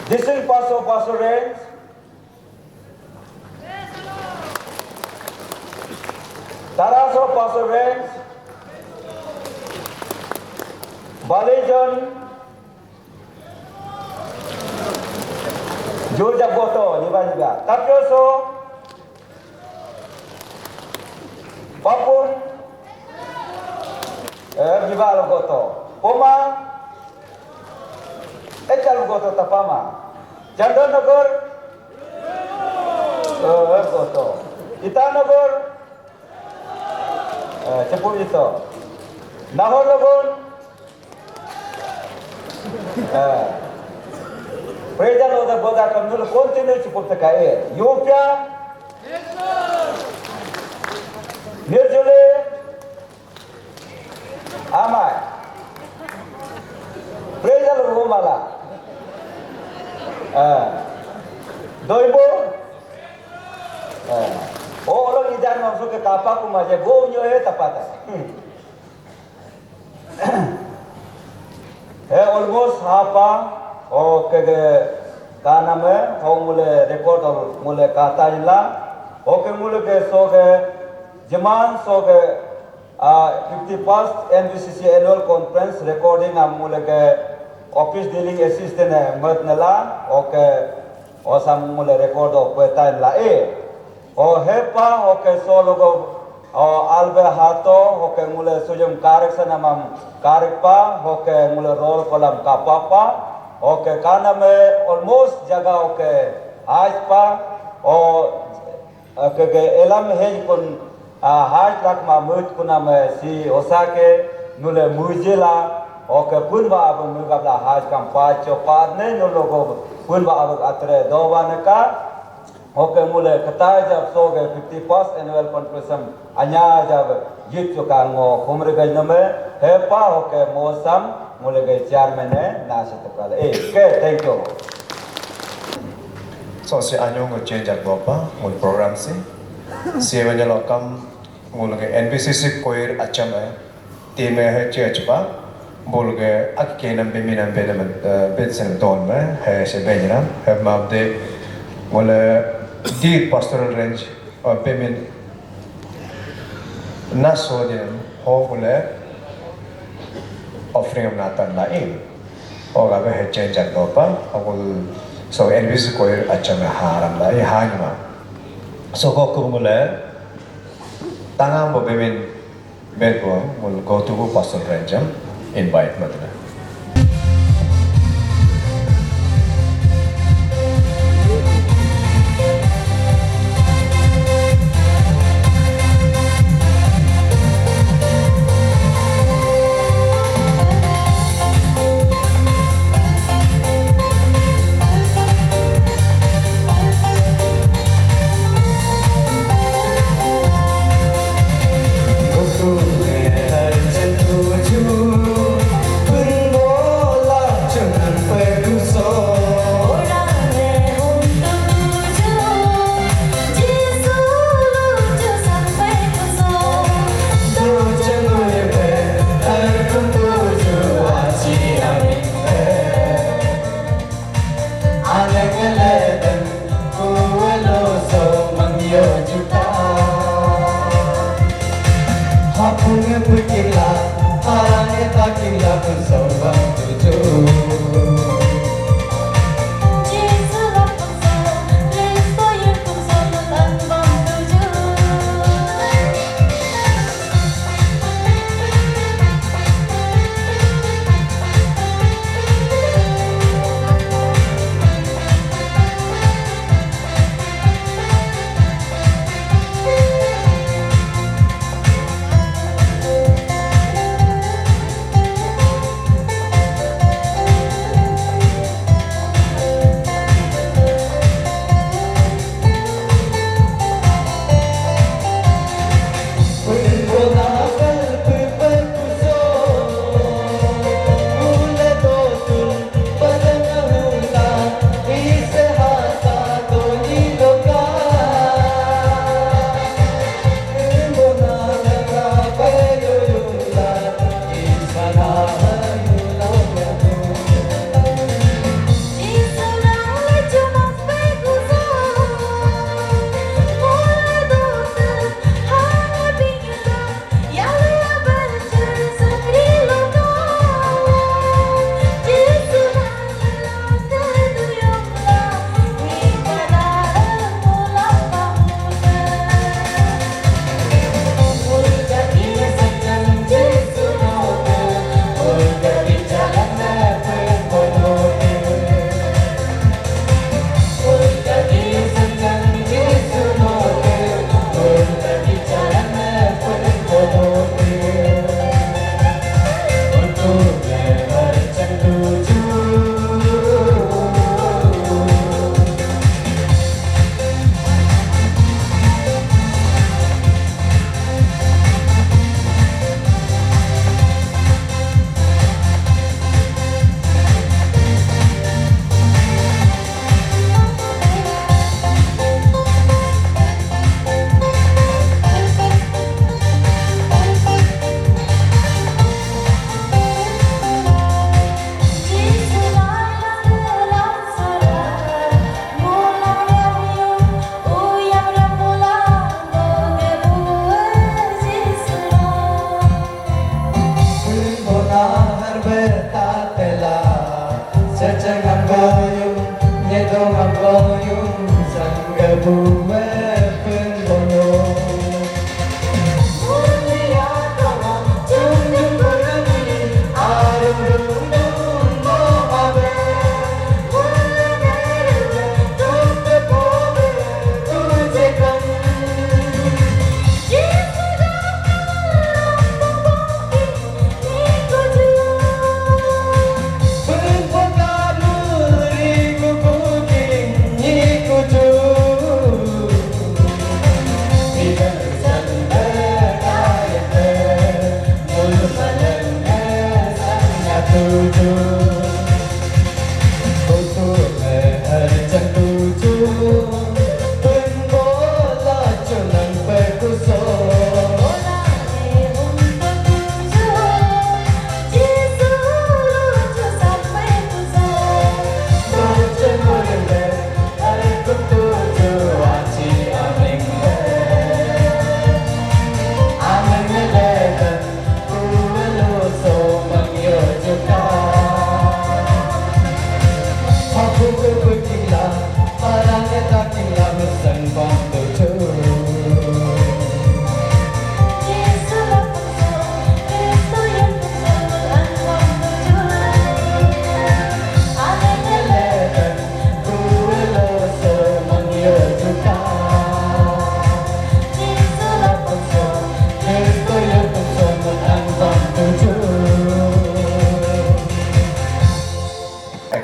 दिसिंग पासुर रेंज तारासो पासुर रेंज बालीजन Jurja Goto, Niba juga. Tapioso, Papun, Niba Goto. Poma, Echal Goto Tapama. Chandanagar, Goto. Itanagar, Chippo itu. Nahornagar, President of the Boda Kamul continue to put the Kae. Yopia, Nirjule, Amai, President of Romala, Doibo, all of the Dano Suka Kapakuma, go in your head apata. Almost half okay का नाम है हो मुले record और मुले कहता जिला okay मुले के सो के जमान सो के 51st NBCC annual conference recording am मुले के office dealing assistant है मत नला ओके और सम मुले रिकॉर्ड और पता जिला ओ है पा ओके सो लोगो और आल्बे हाथो ओके मुले सुजम कारक से नाम कारक पा ओके मुले रोल कलम का पापा ओके काना में ऑलमोस्ट जगह ओके आज पा और के एलम है कुन हार्ट तक मा मुट कुना में सी ओसा के नुले मुजिला ओके पुनवा अब मुगबला हाज कम पाचो पाद ने नु लोगो पुनवा अब अतरे दोवाने का ओके मुले कताय जब सो गए 51st एनुअल कॉन्फ्रेंस अन्या जब जीत चुका ngो कुमर गई नमे है पा ओके मौसम मुले गए चेयरमैन है नाशत कल के thank you so si anyong ngo change at bopa mul program si vanya lokam mul ke NBCC koir acham hai team hai church pa bolge akkenam beminam bedam bedsen don me he se benjam have mabde wala deep pastoral range of bemin nasodium hopefully offering of natan lain or abe he change at dopa will so NBCC ko acham haram la hanima so ko kumule tangam bo bemin bedbo will go to pastoral range invite madana Jesus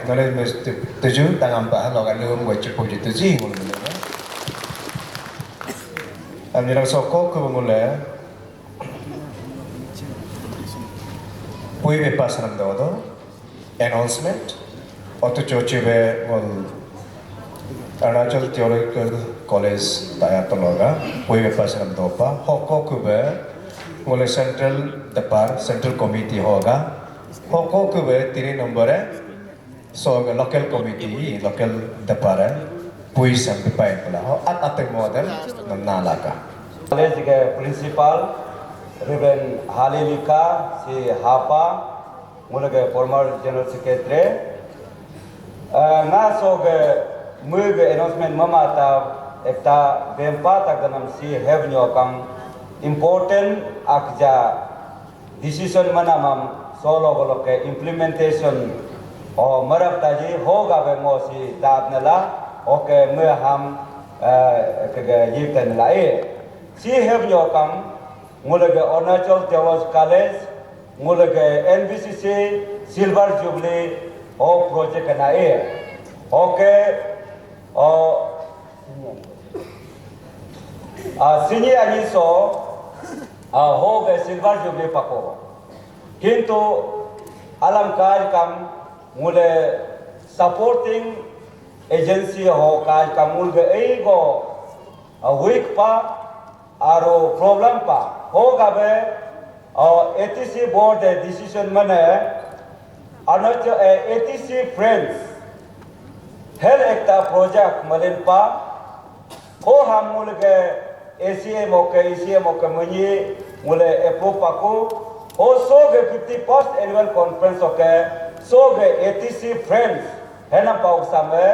ngale mes tuju tangam pa lo kan lum go Chippo ji tuji ngul ne am nirang soko ko ngule pui be pasram do announcement auto choche be ngul Arunachal Theological College Tayatologa pui be pasram do pa hoko ko be ngule Central Committee hoga hoko ko be 3 number so local committee local depare pui sampai pai pula at model nalaka College ke principal Reverend Halilika si Hapa mula ke former general secretary nga so ke mui ke announcement mama ta ekta bempa ta ganam si have nyo kang important akja decision mana mam solo golo ke implementation o marap taji hoga be ngo si daat nala oke mui ham ke yiptan la si have nyo kang mula ke Arunachal Theological College mula ke NBCC Silver Jubilee o project na oke o sini ani so ho ke Silver Jubilee pako kintu alam kaj kam mule supporting agency ho kaj kam mul ke ego weak pa aro problem pa ho gabe ATC board decision mane Arunachal ATC friends hel ekta project malen pa ho ham mul ke ACM oke muni mule approve pako ho so ke 51st annual conference oke so ke ATC friends hena pa usame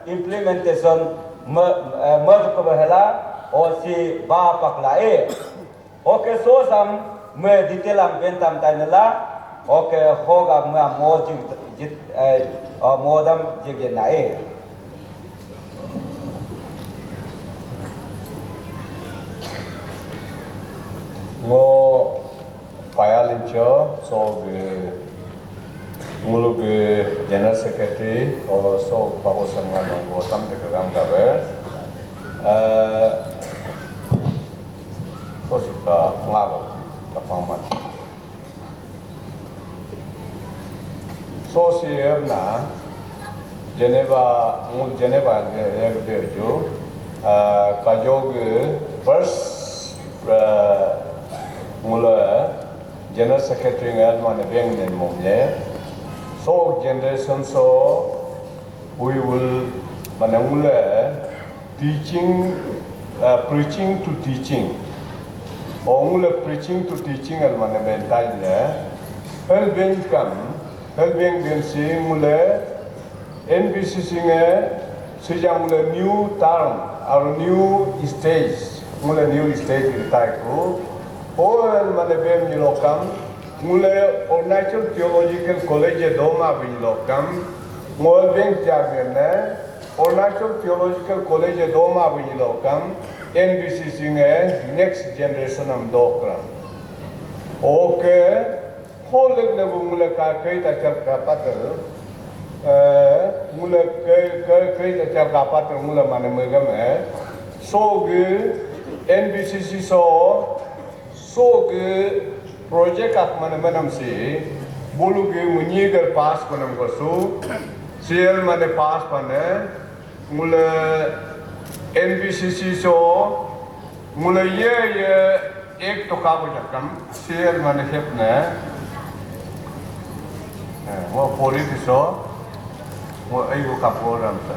implementation mad ko bahela o si ba pakla oke so sam me detail am bentam tainala oke hoga me mo jit modam jige na ngo payalincho so ngulu ge general secretary or so pahosan ngam go tam de gam gabe so sika ngabo ka pamat so si na Geneva de jo kajog first mula general secretary ngal man beng nen momle so generation so we will manamula teaching preaching to teaching ongula preaching to teaching al man mental ne helping den si mula NBCC nge sejak mula new term or new stage mula new stage kita ko All malabem nilokam, mula Arunachal Theological College doma binilokam, mol beng jagene, Arunachal Theological College doma binilokam, NBCC nge next generation am dokram. Okay, whole level mula kai tak kapater, mula kai tak kapater mula mana megam so NBCC so ke project ak manam si bolu ke munyigar pass konam kosu CL mane pass pane mula NBCC so mula ye ek to ka bo jakam CL mane hepne mo poli so mo ayu ka program sa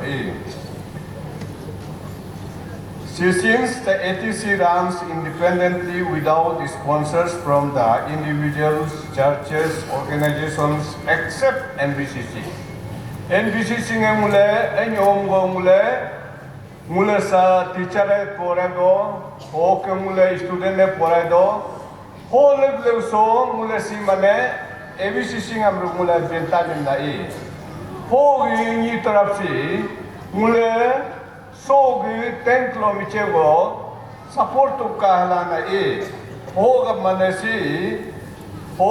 Since the ATC runs independently without sponsors from the individuals, churches, organizations, except NBCC. NBCC nge mule sa teacher pore do, oke mule student pore do, whole so mule si mane ABCC ngamru mule bentamin na ho ni taraf si mule so 10 km go support to kahlana ho ga manasi ho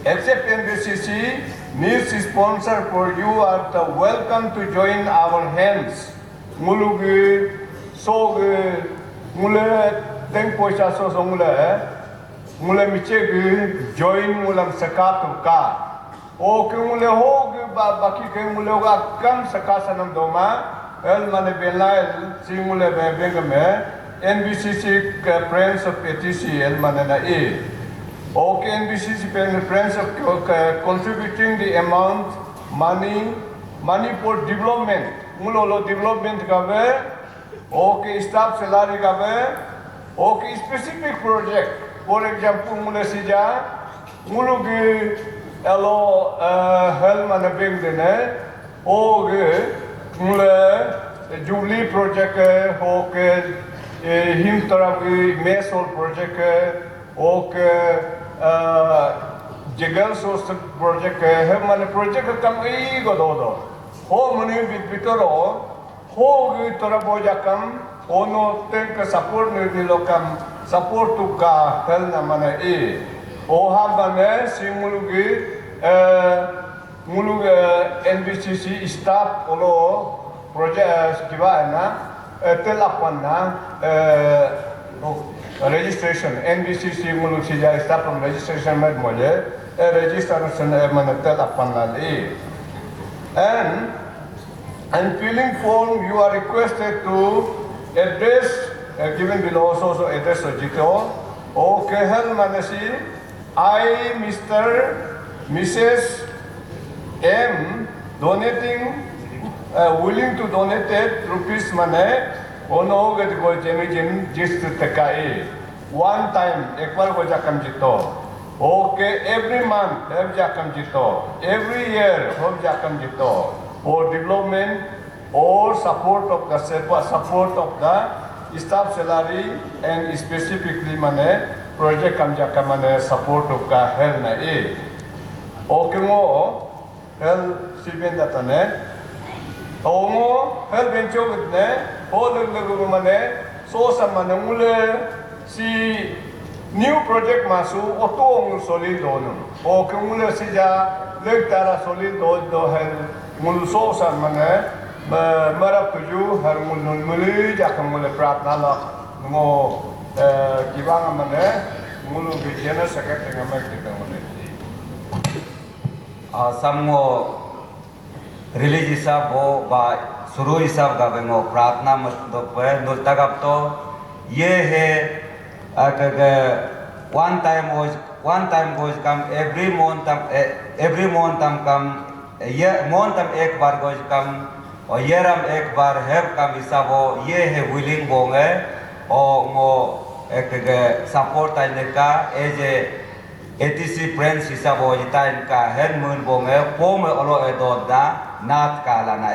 Except NBCC needs sponsor for you are the welcome to join our hands. Mulugi sogi mule teng poisa so mule mule miche join mulam sakatu ka. O ke mule hog baki ke mule ga kam sakasanam doma el mane belal si mule bengame NBCC Friends of ATC el mane na e. Okay, NBCC Friends of contributing the amount money for development. Mulolo development gabe. Okay, staff salary gabe. Okay, specific project. For example, mule sija mulugi elo helman beng dene. Okay, mule Jubilee project. Okay, him tarabi Mesol project. Okay. Jagal social project है माने project कम ही को दो हो मने बितरो हो गी तरह बोझा कम ओनो तेंक support ने दिलो कम support तो का हेल ना माने ए ओ हम माने सिमुलुगी मुलुग NBCC staff ओलो project किवा है ना तेलापन ना registration NBCC muluk sija staff from registration med moje registration manatel apanali and filling form you are requested to address given below also address jito okay hel manasi I Mrs. M donating willing to donate rupees mane ono get go jemi just takai one time ekbar go jakam jito okay every month have jakam jito every year have jakam jito for development or support of the support of the staff salary and specifically mane project kam jakam mane support of ka hel na e okay mo hel siben datane Omo hel bencho gitne Holding mane so sama mule si new project masu auto solid donum o kumule sija lektara solid do hel mul so sama mane marap tuju har mul muli jakam mule pratna la mo kibang mane mulu bijena sakat ngamek kita mule sammo religious bo ba शुरू हिसाब का बेंगो प्रार्थना मतलब पे नुल्ता कब तो ये है one time goes come every month come ये month एक बार goes come और ये रम एक बार है कम हिसाब हो ये है willing बोंगे और वो एक support आने का ऐसे ATC friends हिसाब हो जिता इनका है मूल बोंगे पोम ओलो एडोडा नाट का लाना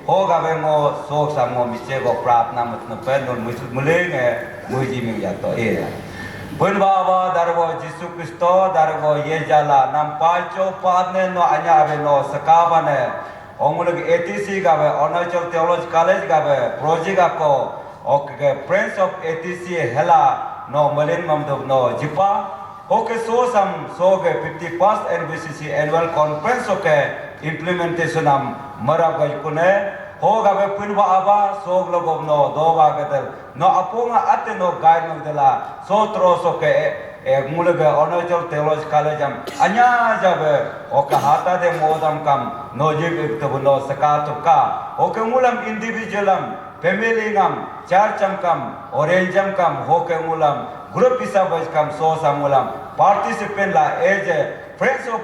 होगा वे मो सोख समो मिचे को प्रार्थना मतलब पे नोन मुलेंगे मुझी में जातो पुन बाबा दरवो जिसु क्रिस्तो दरवो ये जाला नम पांचो पादने नो अन्या अबे नो सकाबने ओमुलग ATC का वे अरुणाचल थियोलॉजी कॉलेज का वे प्रोजेक्ट को ओके फ्रेंड्स ऑफ ATC हेला नो मलिन ममदो नो जिपा ओके सो के 51st NBCC annual conference okay implementation am marab ga kune hoga be punwa aba sog logom no doba gadal no aponga ate no guide no dela so troso ke mulaga Arunachal Theological College am anya jabe oka hata de modam kam no jig to no sakatu ka oke mulam individual am family am church am kam orange am kam hoke mulam group hisab kam so samulam participant la age friends of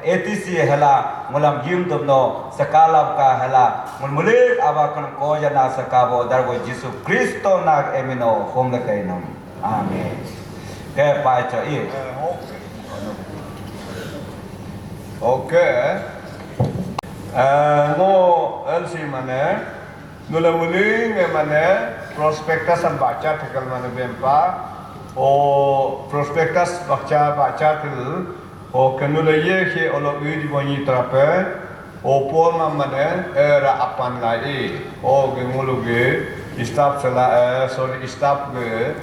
ATC hela mulam yim dobno sakalab ka hela mulmulik abakan ko jana sakabo dargo Jisu Kristo nag emino hom kainam amen ke pacho okay no elsi mane nula muling mane prospectus an baca thekal mane bempa o prospectus baca til o kanula ye ke olo udi boni trape o polma mane era apan lai o gemulu ge staff sala sorry staff ge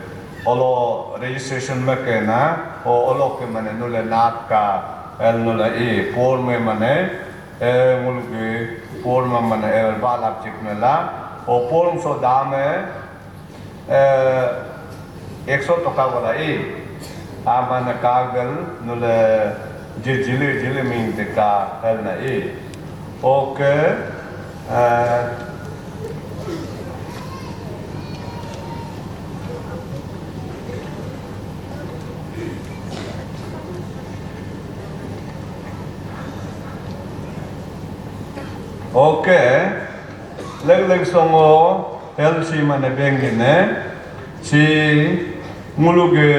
olo registration me ke na o olo ke mane nule nat ka el nule e por me mane mulu ke por me mane el balap chik me la o por so dame 100 toka wala e amana kagal nule jile min te ka el na e okay okay leg songo LC mane bengi ne si muluge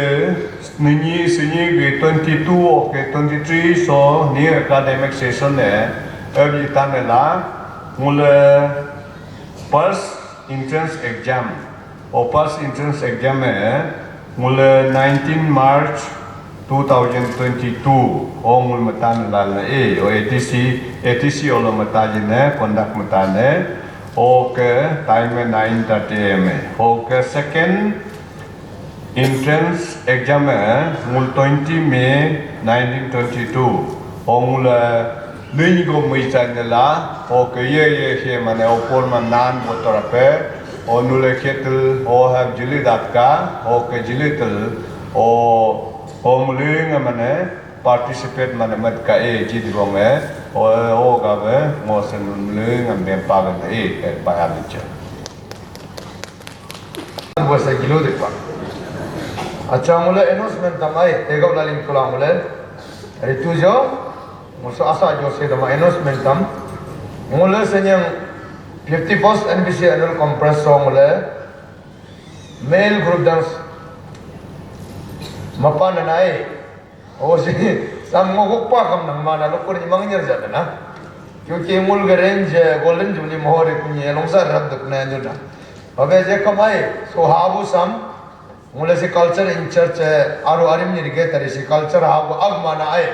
nini sini ge 22 okay 23 so new academic session ne every time la mule first entrance exam or first entrance exam mule 19 March 2022 ongul matan lal e o ATC olo matajine conduct matane okay time 9:30 am okay second entrance exam mul 20 May 1922 ongul lini go misanela okay ye mane opor manan botorape onule ketel o have jilidatka okay jilitel o muling mane participate mane mat ka e jidrong o ga be mo sen muling am ben pa ga e pa ha licha bosa gilo de pa acha mule announcement tamai tegau lalim kula mule ritu jo muso asa jo se dama announcement tam mule senyang 51st NBC annual conference so mule male group dance mapan nai o si sam ngok pa kam nang mana lokor ni mangnyer jada na kyunki mul ga range golden jubilee mohore kunye longsa rab dak na juna abe je kamai so habu sam mule si culture in church aru arim ni ge tari si culture habu ag mana ai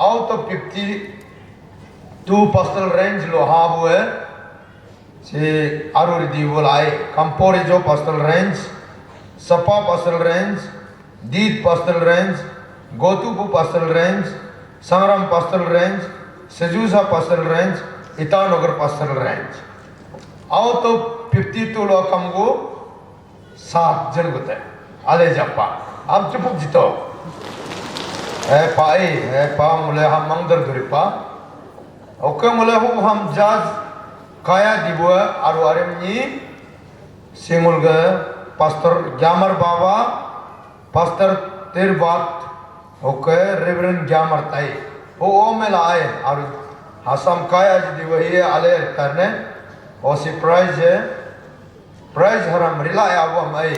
out of 52 pastoral range lo habu si aru di bolai kampori jo pastoral range sapa pastoral range Deed pastoral range, Gotupu pastoral range, Sangram pastoral range, Sejusa pastoral range, Itanagar pastoral range. Out of 52 lo kamgo 7 जन होते हैं आले जापा हम चुप जितो पा मुले हम मंगदर धुरी पा ओके मुले हम जाज काया दिबुआ आरु आरेमनी सिंगुल गे पास्टर ग्यामर बाबा पास्टर तिरबात ओके रेवरेंड ग्यामर ताई वो में लाए और हसम काया जी वही आले करने और सी प्राइज हरम रिलाय आवा मैं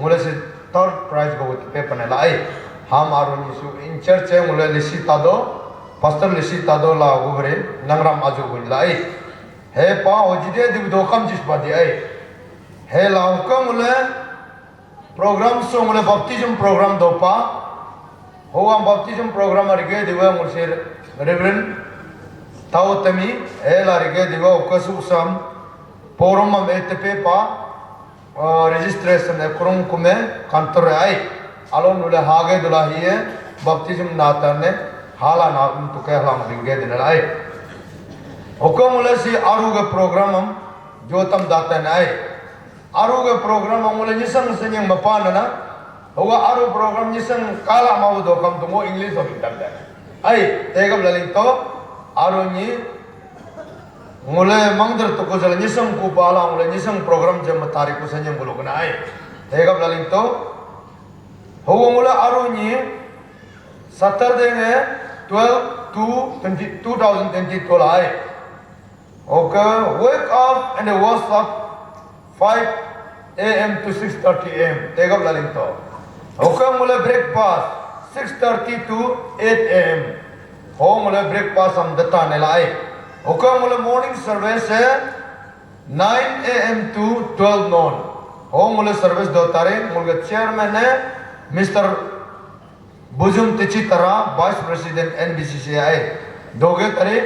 मुले से थर्ड प्राइज को पेपर ने लाए हम आरु निसु इन चर्च है मुले लिसी तादो पास्टर लिसी तादो ला गुबरे नंगराम आजो गुन लाए है पा ओजिदे दिब दो कम जिस बादी आई है लाउका मुले प्रोग्राम सो मुले बप्तिज्म प्रोग्राम दो पा हो हम बप्तिज्म प्रोग्राम अरगे दिवा मुले रेवरेंड ताओ तमी है लारगे दिवा उकसु सम पोरम में एतपे पा registration है कुरुम कुमे कंतर आई आलो नुले हागे दुलाही है बप्तिज्म नाता ने हाला ना तो क्या हाला मरिंगे दिन लाई ओको मुले सी आरुगे प्रोग्राम हम जो तम दाता ने आई आरुगे प्रोग्राम हम मुले निसंग सेंग मपान ना होगा आरु प्रोग्राम निसंग काला माउ दो कम तुमो इंग्लिश हो बिटल दे आई तेगम ललित तो आरु नी मुले मंगदर तो को जल निसंग को पाला मुले निसंग प्रोग्राम जब तारीख को संजम बोलो कना आई तेगम ललित तो होगा मुले आरु नी सैटरडे ने 12/2/2022 आई okay wake up and wake up 5 AM to 6:30 AM तेगम Lalit तो okay Mule breakfast 6:30 to 8 AM हो मुले ब्रेकफास्ट हम दता ने लाई ओके मुले मॉर्निंग सर्विस है 9 AM to 12 noon हो मुले सर्विस दो तारे मुले चेयरमैन है मिस्टर बुजुम तिचितरा वाइस प्रेसिडेंट NBCC आए दोगे तारे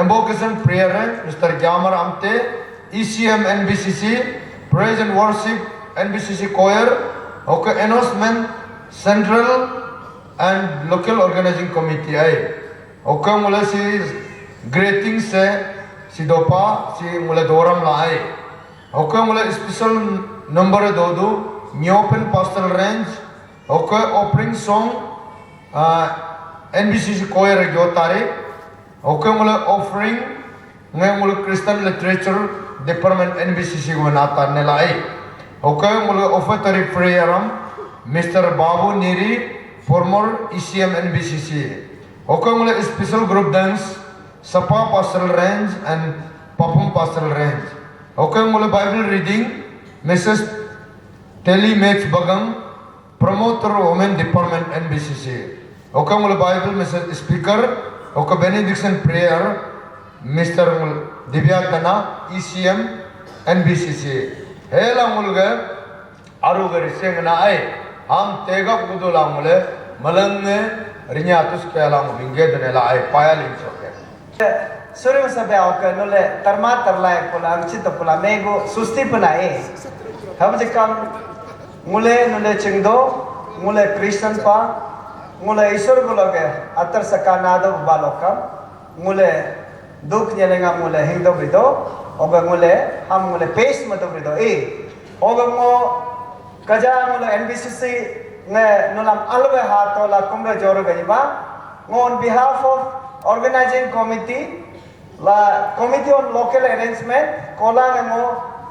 एम्बोकेशन प्रेयर है mister Gyamar Amte ECM NBCC praise and worship NBCC choir Okay, announcement central and local organizing committee ay. Okay, mula si greeting se si dopa si mula doram la ay. Okay, mula special number dodu Nyopen Pastoral Range. Okay, opening song NBCC choir jo tari. Okay, mula offering ngai mula Christian Literature Department NBCC ko nata nila ay. Okay, mula offertory prayeram Mr. Babu Niri, former ECM NBCC. Okay, mula special group dance Sapa Pastoral Range and Papum Pastoral Range. Okay, mula Bible reading Mrs. Telly Max Bagang, promoter Women Department NBCC. Okay, mula Bible Mrs. Speaker. Okay, benediction prayer Mr. Divyatana ECM NBCC. Hela mulga arugari sengna ay ham tegak budula mule malangne rinyatus kelang bingedne la ay payalin soke. Surim sabe auka nule tarma tarlai pula angchita pula mego susti puna e. Ham jikam mule nule chingdo mule Christian pa mule Isur guloge atar sakanado balokam mule duk nyelenga mule hindo bido oga mule ham mule paste mato bido e oga mo kaja mule NBCC nge nulam alwe hato la kumre joro ganiba on behalf of organizing committee la committee on local arrangement kola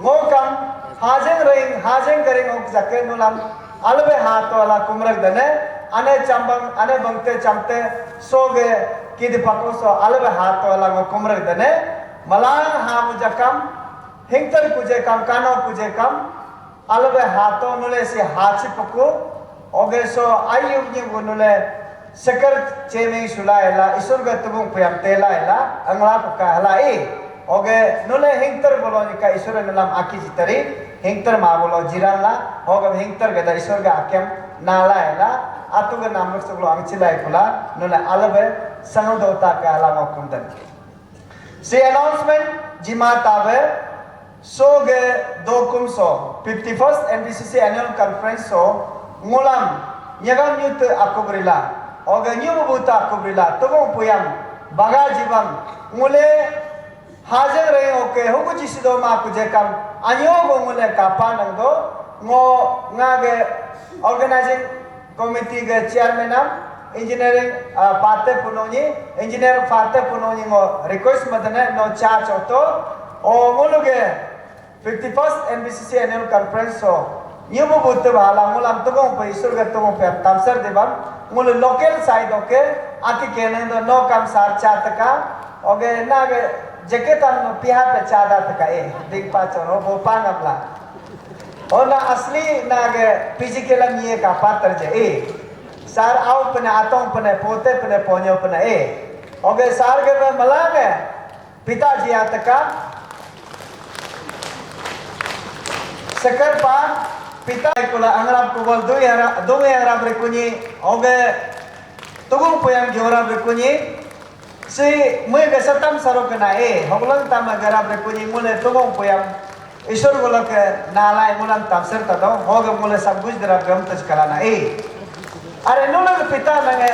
mo kam hajeng kering ok jake nulam alwe hato la kumre dane ane chambang ane bangte chamte soge kidi pakoso alwe hato la ngo kumre dane malang hamu jakam hingtar kuje kam kano kuje kam alwe hato nule si hachi paku oge so ayub ni nule sekar cheming sulaila isurga tubung puyam telaila angla puka hala e oge nule hingtar boloni ka isura nulam aki jitari hingtar ma bolo jirala oge hingtar gada isurga akyam nalaila atuga namuk suglo angchilai pula nule alwe sangodota ka hala ngokundan. See announcement Jima Tabe Soge Dokum So 51st NBCC Annual Conference So Ngulam Nyagam Nyut Akubrila Oga Nyumubuta Akubrila Tugong Puyam Baga Jibam Ngule Hajar Ray Oke Hugu Jisido Ma Kujekam Anyogo Ngule Kapan Nangdo Ngo Ngage Organizing Committee Ge Chairmanam Engineering Pate Punoni, Engineer Pate Punoni ngo request madane no charge auto o muluge 51st NBCC Annual Conference so nyubu butte bala mulam tugong pa isur ga tugong pa tamsar deban mul local side oke aki kenen do no kam sar chataka oge nage jaketan no piha pe chada taka e dik pa choro bo panamla ona asli nage physically niye ka patar je e sar au pene atong pene pote pene ponyo pene e oge sar ke pe malange पिताजी ataka sekar pa pita kula angrap kubal do yara brekuni oge tugung puyang gyora brekuni si mui ge satam saro kana e hoglang tama gara brekuni mule tugung puyang isur golak nalai mulam tamser tado hoge mule sabguj dara gam taj kalana e are nula pita nange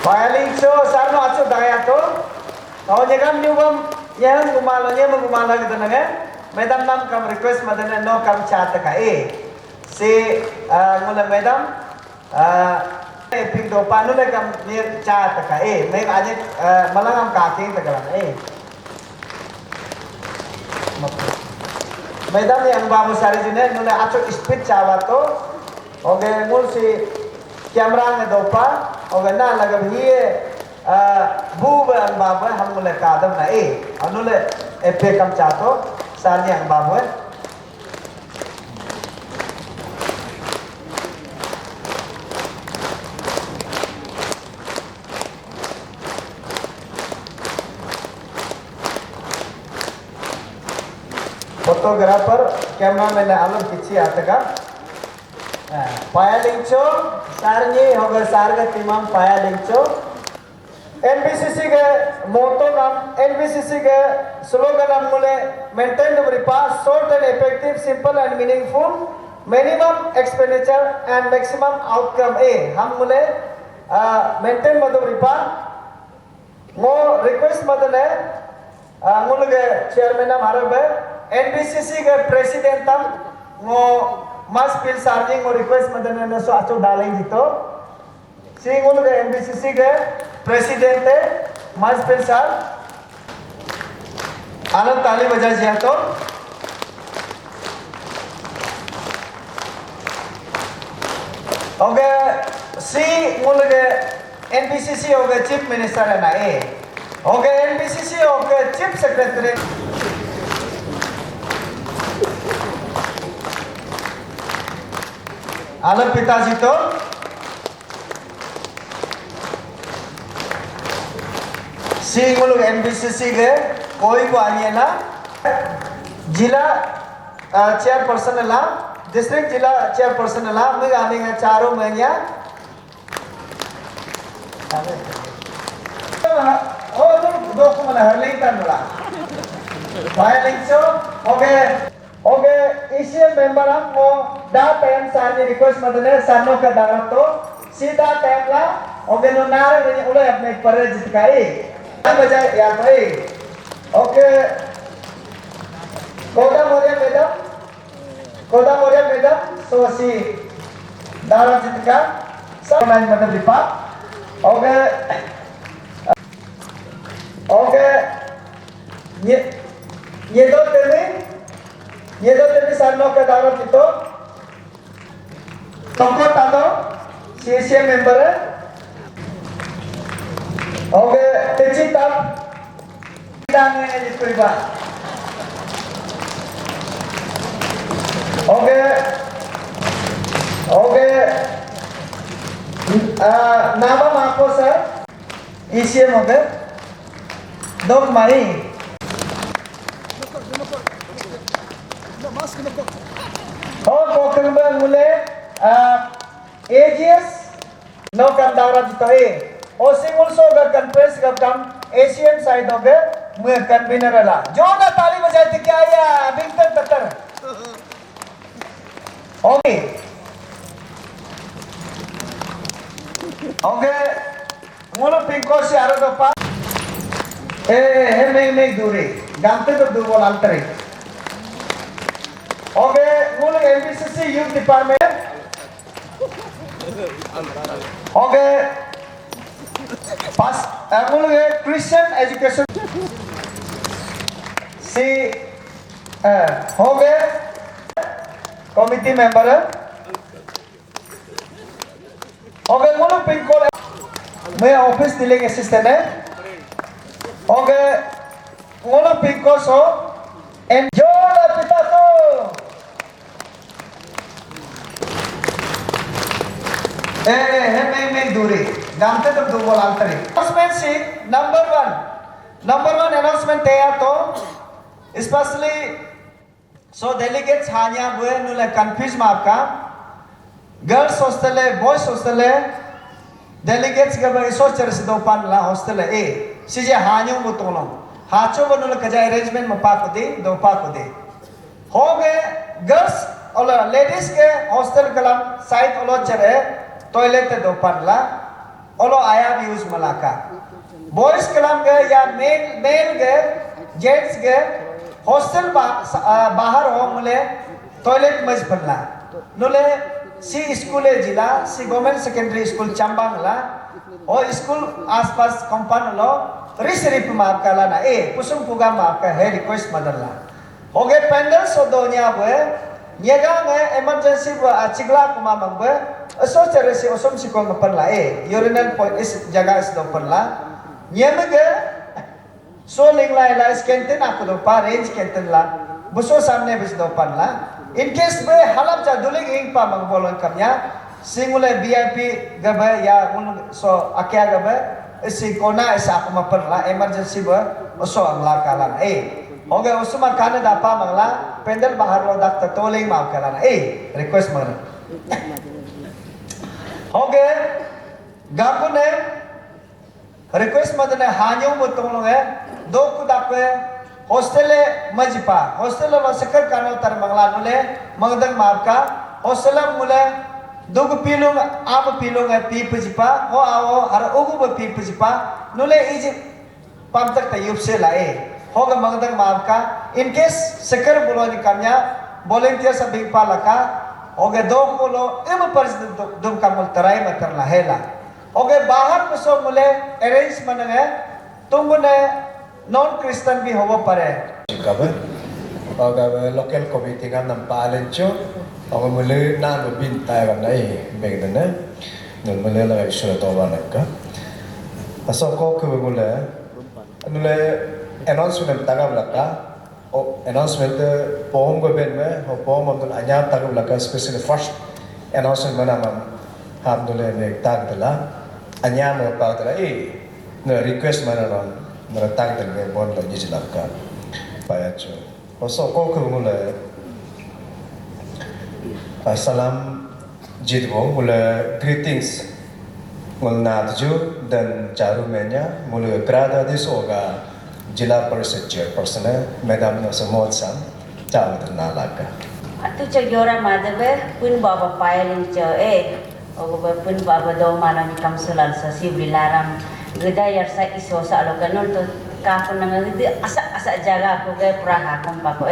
Filing so sarno acu daya to tau jegam nyubam nyam gumal gitu nage madam nam kam request madane no kam chat ka e si ngula madam ping do panu le kam nir chat ka e me aje malangam ka king tagalan e madam yang babu sari jine nule acu speed chawa to oge mul si camera nge dopa oge na lagam hiye buba ang baba ham mule kadam na e anule epe kam chato sarnya ang baboy. Photographer cameraman आलम पिछे आता का पाया लिंचो सारनी होगा सारगा तिमाम पाया लिंचो NBCC के मोटो नाम NBCC के स्लोगन नाम मुले maintain the repass short and effective simple and meaningful minimum expenditure and maximum outcome ए हम मुले maintain मधु repass मो request मधु ने मुले के chairman नाम आरब है NBCC के president tam mo mas pil sarjing mo request madana na so acho daling dito singul ke NBCC ke president है mas pil sar आलम ताली बजा जिया तो ओके सी मुल के NBCC ओके चीफ मिनिस्टर है ना ए okay NBCC okay chief secretary आलम पिताजी तो सी मुल्क NBCC के कोई को आनी है ना जिला चेयरपर्सन ला डिस्ट्रिक्ट जिला चेयरपर्सन ला मैं आने का चारों महीने ओ दो को mana Harlington ला फाइलिंग सो ओके ओके इसी मेंबर हम वो दा टाइम सारी रिक्वेस्ट मदने सानो का दारा तो सीधा टाइम ला ओके नो नारे ने उले अपने परे जितकाई हम बजाय यार भाई ओके कोदा मोरिया मैडम सो सी दारा जितका सब मैन मतलब रिपा ओके ओके ये दो सानों का दावा चितो तंको तादो CSA मेंबर है ओके तेजी तब दांगे जिसको इबा ओके ओके नामा मापो सर ECM ओके दो मारी और कोकरबंग मुले AGS नो कंदारा जिताए और सिंगल सो का कॉन्फ्रेंस का काम एशियन साइड हो गए मुझे कन्वीनर ला जो ना ताली बजाए थे क्या या बिंतर ततर ओके ओके मुलो पिंको से आरो तो पा मैं दूरी गांते तो दो बोल अंतरे ओके मुल NBCC यूथ डिपार्टमेंट ओके पास मुल क्रिश्चियन एजुकेशन सी हो गए कमिटी मेंबर ओके मुल पिंकोल मैं ऑफिस डीलिंग असिस्टेंट है ओके मुल पिंको सो एंजॉय पिता तो मैं दूरी जानते तो दो बोल अंतरी अनाउंसमेंट सी नंबर वन अनाउंसमेंट है तो स्पेशली सो डेलीगेट्स हानिया बुए नुले कंफ्यूज में आपका गर्ल्स हॉस्टल है बॉयज हॉस्टल है डेलीगेट्स के बारे सोच रहे दो पान ला हॉस्टल है ए सीजे हानियों को तोलो हाचो वो नुले कजा अरेंजमेंट में पाक दे दो पाक दे हो गए गर्ल्स और लेडीज के हॉस्टल कलम साइड ओलो चले टॉयलेट दो पानला ओलो आया भी यूज मलाका बॉयज कलम गए या मेल गए जेंट्स गए हॉस्टल बाहर हो मुले टॉयलेट मज पड़ला नुले सी स्कूल जिला सी गवर्नमेंट सेकेंडरी स्कूल चंबांग ला और स्कूल आसपास कंपाउंड लो रिसरिप माप का लाना ए पुसुम पुगा माप का है रिक्वेस्ट मदला हो गए पेंडल सो दोनिया बुए येगा गए इमरजेंसी बुआ चिगला कुमा मंगबे असो चरे से ओसम सिको मपन ला ए यूरिनल पॉइंट इस जगह इस दो पन ला येमे गे सो लिंग ला स्केंटन आपको दो पा range केंटन La buso samne bis dopan la in case be halap cha duling ing pa mang bolon kamya singule VIP gabe ya un so akya gabe si kona isa ko mapan la emergency ba oso ang la kalan oge usman kana da pa mang la pendel bahar lo dak toling mau kalan request mana oge gapune request madane hanyo mutong lo do ku dape hostele majipa hostele lo sekar kano tar mangla nule mangdang mapka hostela mule dogu pilung apa pilung pi pajipa ho awo har ugu ba pi pajipa nule iji pamtak ta yupse la hoga mangdang mapka in case sekar bulo ni kamya volunteer sa bigpa laka hoga do kulo ema pars dum kamul tarai matar la hela hoga bahar puso mule arrange manange tungune non Christian भी होवो परे Chikabe, oga local committee ngam nam palencho, oga mule na no bin tai gam nai begdane, nun mule la shura to ba nakka. Aso ko ku mule announcement tagam laka, o announcement pom go ben me, ho pom am anyam tagam laka especially first announcement manam ham dule ne tag dela, anyam pa dela no request manaron meretang dengan bon lagi jelaka payah cu. Pasal kau kemula salam jidwo mula greetings mula tuju dan carumenya mula kerada di soga jila Parishad Chairperson Madam Nasamot Sam jauh ternalaka. Atu cakap madebe pun bapa payalin ogo pun bapa do mana ni kamsulan sa sibilaram geda yarsa iso sa alokanol to ka nang asa jaga ko ke praha kompa ko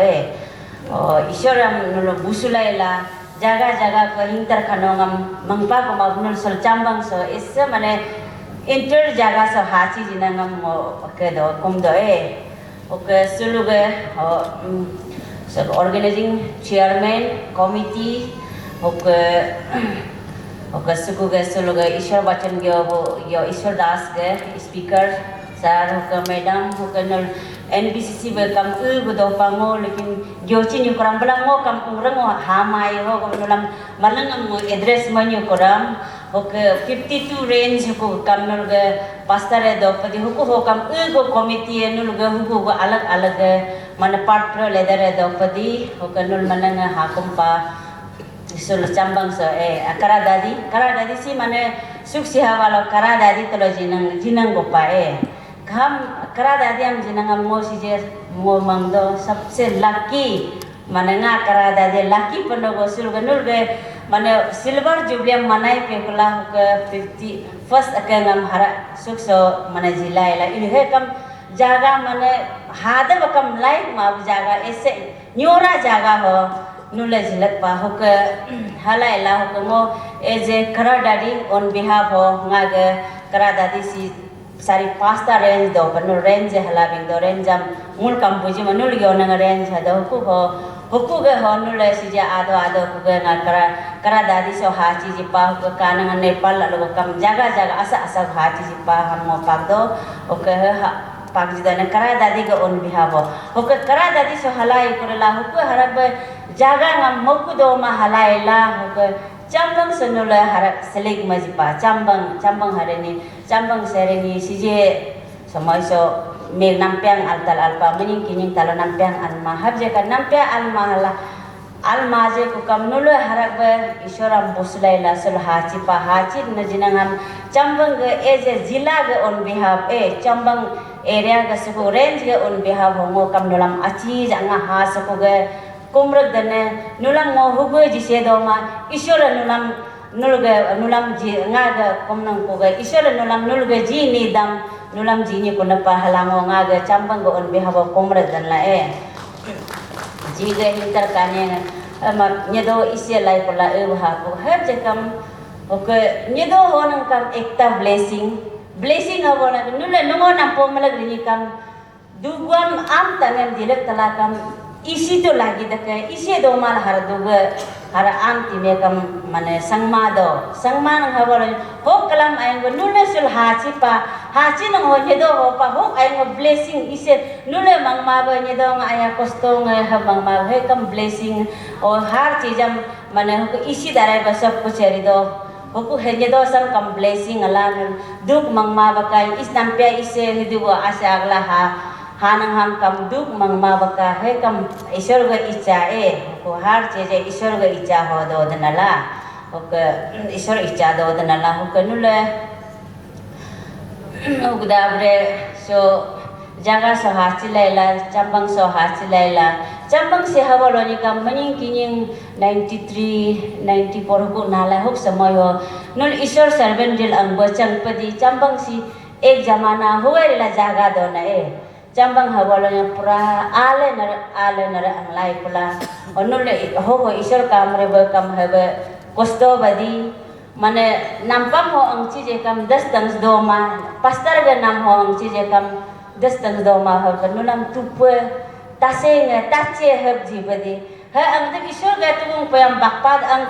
isoram nulo busulaila jaga ko hintar kanongam mangpa ko magnul sol Chambang so isse mane inter jaga so hachi jinangam ke do kom do oke suluge so organizing chairman committee oke suku ge suluge Ishwar Bachan ge yo Ishwar Das ge speaker sir oke madam oke nol NBCC be kam do pango lekin gyochi ni koram blang mo kam kurang mo hamai ho ko nolam malang mo address manyo koram oke 52 range ko kam nol ge pastare do padi ho kam go committee nol ge go alag mana part pro leader do padi oke nol manang hakum pa Sul Chambang so kara dadi si mane suksi hawalo kara dadi tolo jinang gopa kam kara dadi am jinang mo si je mo mangdo sabse lucky mane nga kara dadi lucky panogo sul ganul ge mane silver jubilee manai pe kula ke 50 first akangam hara sukso mane jilaila ilhe kam jaga mane hada bakam like ma jaga ese nyora jaga ho nula jilat pa hoke halai la hoke mo eje kara dadi on behalf of ngaga kara dadi si sari pasta range do panul range halabing do range am mul kampuji manul yo nang range hada hoku ge ho nula si ja ado hoke nga kara dadi so hachi ji pa hoke kanang Nepal lo kam jaga asa hachi ji pa ham mo pagdo hoke pagjidana kara dadi ge on behalf of hoke kara dadi so halai korela hoke harab jaga ngam moku do ma halai la hoke Chambang senula harak selik majipa Chambang hareni Chambang sereni sije samai so me nampiang alpa mening kining talo nampiang alma habje kan nampiang alma je ko kam nula harak be isoram bosulai la sul hachi na jinangan Chambang ge eje jila ge on behalf Chambang area ge suku range ge on behalf hongo kam nulam achi janga ha suku ge kumrak dane nulang mo hugo jise do ma isora nulam ji ngaga komnang ko ga isora nulge ji ni dam nulam ji ni ko na pa halango ngaga Chambang go on behalf of kumrak dan la ji ga hintar kane ma nyedo ise lai ko la ha ko heb je kam oke nyedo honang kam ekta blessing awona nule nungo na po malag ni kam dugwam am tangan dilek talakam isi to lagi dake isi do mal har duga hara am ti me kam mane sangma nang hawalo ho kalam ain go nule sul hachi nang ho nyedo ho pa ho ain go blessing ise nule mangma ba nyedo nga aya kosto nga ha mangma he kam blessing o har chijam mane ho isi darai ba sab kuch eri do ho ku he nyedo sam kam blessing ala duk mangma ba kai is nampya ise hidu go asa agla hanang ham kam duk mangma baka he kam ishor ga icha ko har cheje ishor ga icha ho do danala ok ishor icha do danala ho kanule ugdabre so jaga so hachilaila chambang so hachilaila chambang se hawalo ni kam maning kining 93 94 ko nala hok samoyo nul ishor servant dil ang bachang padi chambang si ek zamana huwaila jaga do na Chambang hawalo yang pura ale nara ang lai pula onule ho isor kamre ba kam habe kosto badi mane nampam ho ang chije kam 10 tang doma pastar ga nam ho ang chije kam 10 tang doma ho nulam tupe taseng tache heb jibadi ha ang de isor ga tung payam bakpad ang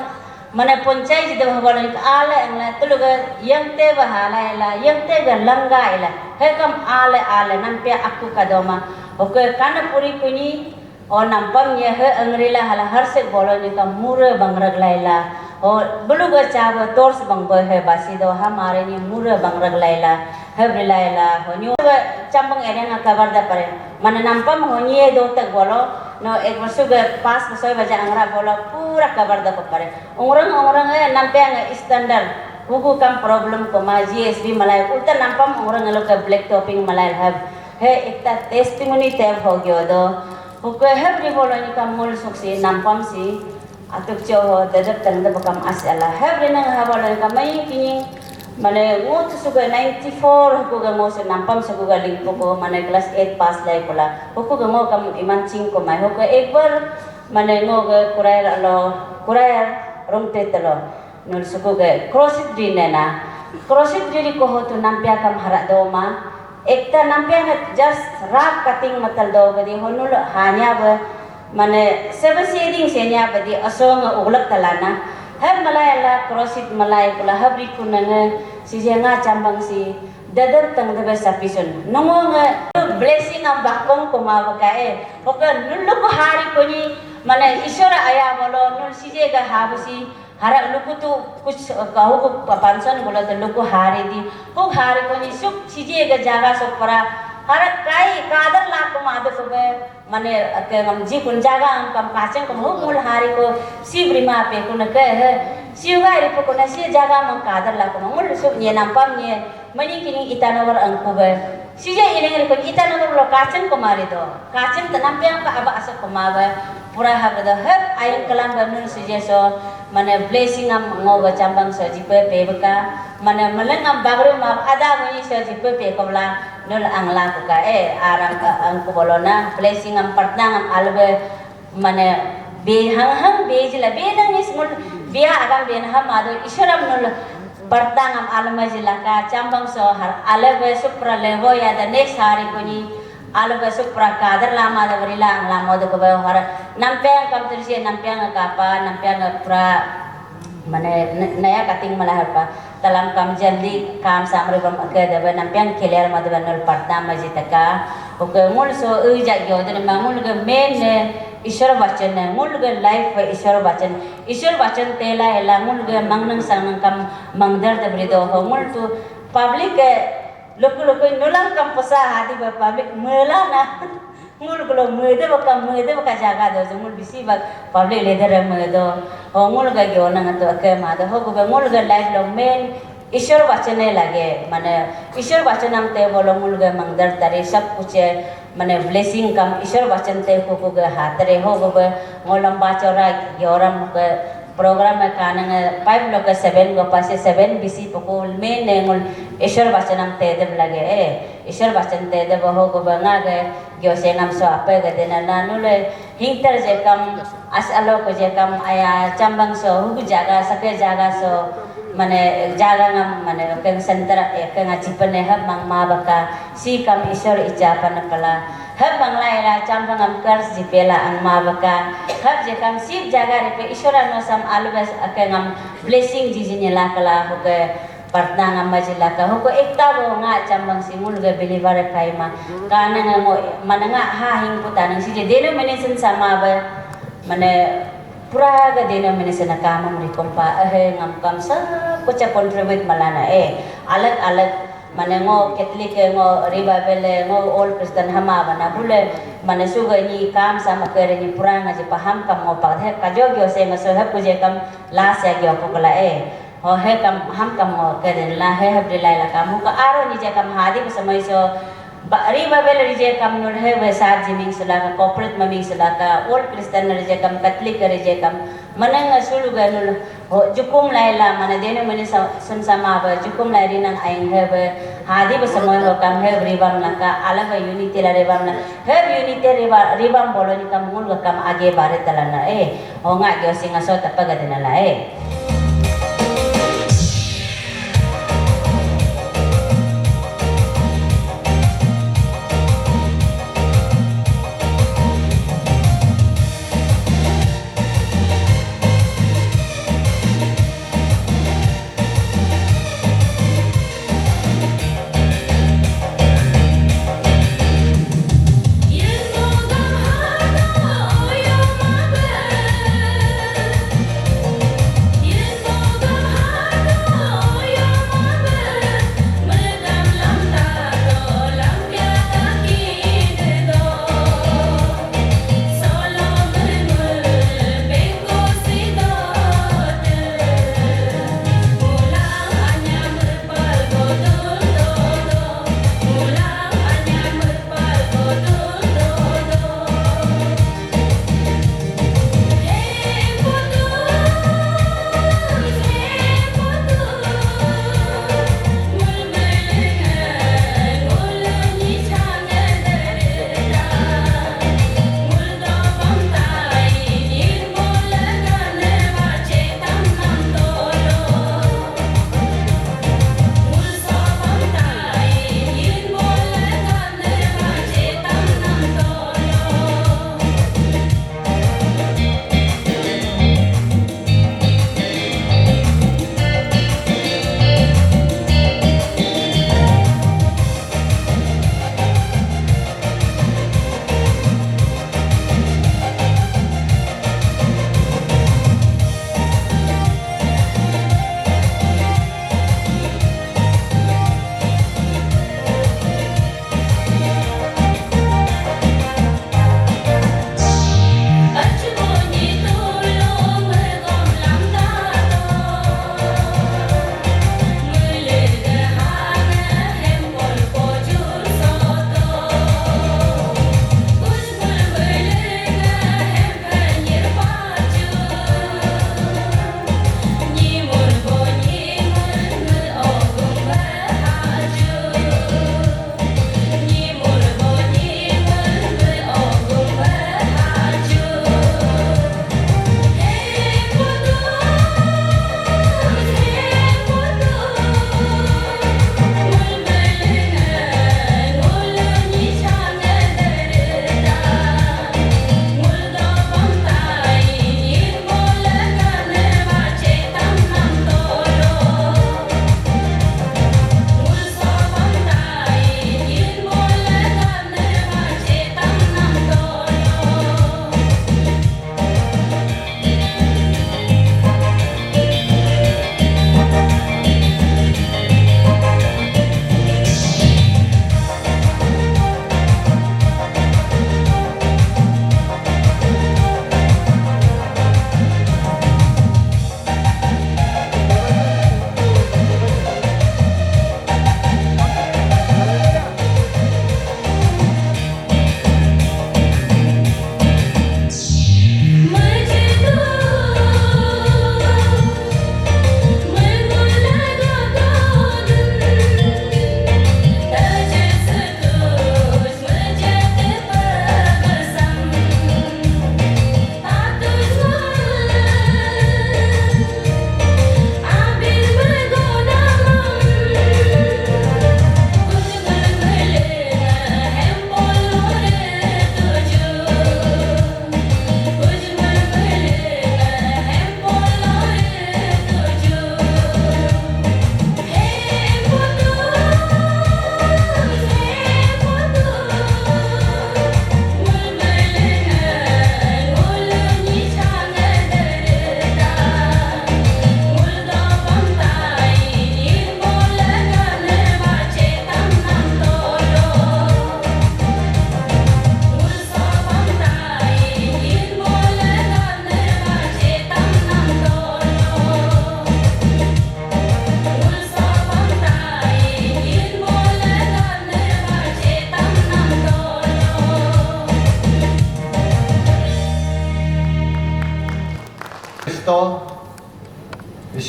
mane poncai jide hawalo ale ang la tuluga yang te bahala ila yang te ga langa ila he kam ale nampia aku kadoma oke kana puri kuni o nampam ye he angrila hala harsek bolo ni kam mure bangrag laila o buluga chaba tors bangbo he basido hamare ni mure bangrag laila he brilaila ho nyu chambang ere na kabar da pare mana nampam ho nie do tak bolo no ek versu ga pas soy baja angra bolo pura kabar da pare orang nampia nga standard huku kam problem ko ma GSB malay ulta nampam orang ngalo ka black topping malay have he ekta testimony tab ho gyo do huku have ri bolo ni kam mul suksi nampam si atuk cho dadap tang da bakam asala have ri nang ha bolo ka mai kining mane ngut suga 94 huku ga mo se nampam suga ga link ko mane class 8 pass lay pula huku ga mo kam iman ching ko mai huku ekbar mane ngo ga kurai rong tetelo nul suku ke crossit dinena crossit diri ko ho to nampya kam hara do ma ekta nampya na just rap cutting matal do gadi honul hanya ba mane seven shading senya badi asong uglak talana har malay la crossit malay kula habri kunanga si jenga chambang si dadar tang da sapison nongo blessing am bakong kuma bakae hoka nullo ko hari ko ni mane isora aya bolo nul si je ga habusi hara luku tu kuch kahu ko papansan bola to luku hari di ko hari ko ni suk chije ga jaga so para hara kai kadar la ko madu ko mane ngam ji kun jaga am kam kacheng ko mul hari ko sibri ma pe ko na ke he siuga ri ko na si jaga mang kadar la ko mul suk ni nampam ni mani kini itanawar ang ko be sije ileng ri ko itanawar lo kacheng ko mari do kacheng tanam pe ka aba asa ko ma pura habda heb ayam kalam banun sije so mane blessing am ngoga chambang so jipe pebka mane meleng am bagru ma ada mani so jipe pe kobla nul angla ko ka arang ang ko bolona blessing am partnang am albe mane be hang bejla be nang ismul biya agam be na madu isharam nul partnang am alma jilaka chambang so har albe supra levo ya the next hari kuni alu besok prakadar lama ada berilang lama ada kebawa hara nampeng kam tersi nampeng apa nampeng pra mana naya kating malah apa dalam kam jaldi kam samre bam ke daba nampeng clear madu banul partna majitaka oke mul so uja gyo dan mangul ge main ne ishwar bachan ne mul ge life ishwar bachan tela ela mul ge mangnang sangnang kam mangdar da brido ho mul tu public loko nulang kam posa hadi ba public mela na mul gulo mede baka jaga do mul bisi ba public leader medo ho mul ga gyo na to ke ma do ho go mul ga life lo main ishwar bachane lage mane ishwar bachanam te bolo mul ga mangdar tare sab kuch mane blessing kam ishwar bachan te ko ga hatare ho go ngolam bachora gyoram ga program में कानंग 5 लोग 7 गो पासे 7 BC पकोल में नेंगुल ईश्वर वचनम तेदब लगे ईश्वर वचन तेदब हो गो बंगा गे ग्योसेंगम सो अपे गदे नानुले हिंतर जे कम अस अलो को जे कम आया चंबंग सो हुग जागा सके जागा सो माने जागा ngam माने कें सेंटर कें चिपने ह मंग मा बका सी कम ईश्वर इचापन पला hab banglai la Chambang am kars jipela ang mabaka hab je kam sip jaga repe ishora no sam always akangam blessing jijinya la kala hoke partna ngam majila ka hoko ekta bo nga Chambang simul ga believer kaima kana nga mo mananga ha hing putanang si je denomination sama ba mane pura ga denomination na kamam rikompa ngam kam sa kucha contribute malana alat alat mane ngo Catholic ngo revival ngo all Christian hama bana bule mane suga ni kam sama kere ni pura nga je paham kam ngo pa he kajo gyo se maso he puje kam la se gyo ko kala ho he kam ham kam ngo kere la he he lai la kam ko aro ni je kam hadi ko samai so revival ri je kam nur he we sa jiming sala ka corporate maming sala ka all Christian ri je kam Catholic ri je kam manang sulu ga nul jukum lai la mana dene mene sun sama ba jukum lai rinang aing he we hadi ba samai ho kam he ribam la ka ala ba unity la ribam na he unity ribam bolo ni kam mul ga kam age bare talana ho nga gyo singa so tapaga dinala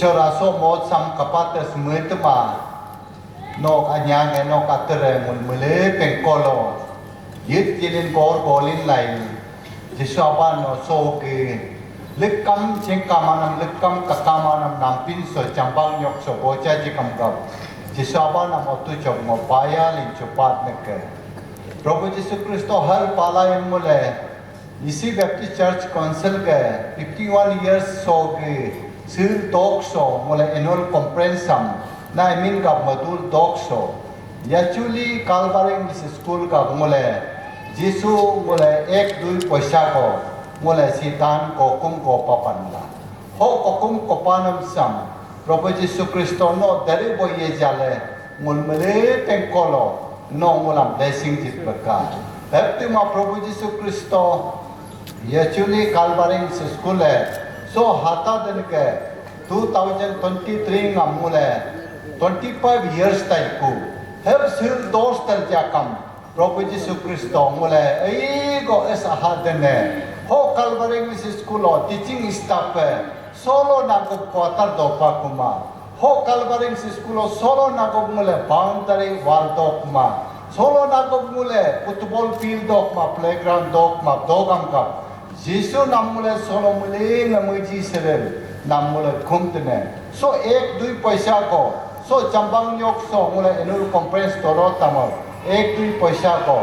Isora so mod sam kapatas muitma nok anyang nok atere mun mule pengkolo yit jilin kor kolin lain jisaban no so ke lekam jengkamanam lekam kakamanam nampin so Chambang yok so bocha jikam kap jisaban nam otu chok mo paya lin chupat neke Prabhu Jisu Kristo har palayan mule Nyishi Baptist Church Council ke 51 years so ke sil talk so mule annual conference sam na min ka modul talk so actually Calvary school ka mule Jisu mule ek dui paisa ko mule sitan ko kum ko papanla ho ko kum ko panam sam Prabhu Jisu Kristo no dari boye jale mul mule pengkolo no mulam blessing jit baka hepti ma Prabhu Jisu Kristo actually Calvary school so hata den ke 2023 ngamule 25 years tai ku heb sil dos tal jakam Prabhu Jisu Kristo mule ei go es ahadene ho Calvary school teaching staff solo nago quarter dopa kuma ho Calvary school solo nago mule boundary wall dokma solo nago mule football field dokma playground dokma dogam kap Jisu namule solo mule ngamuji serel namule kumtene so ek dui paisa ko so Chambang yok so mule annual conference toro tamar ek dui paisa ko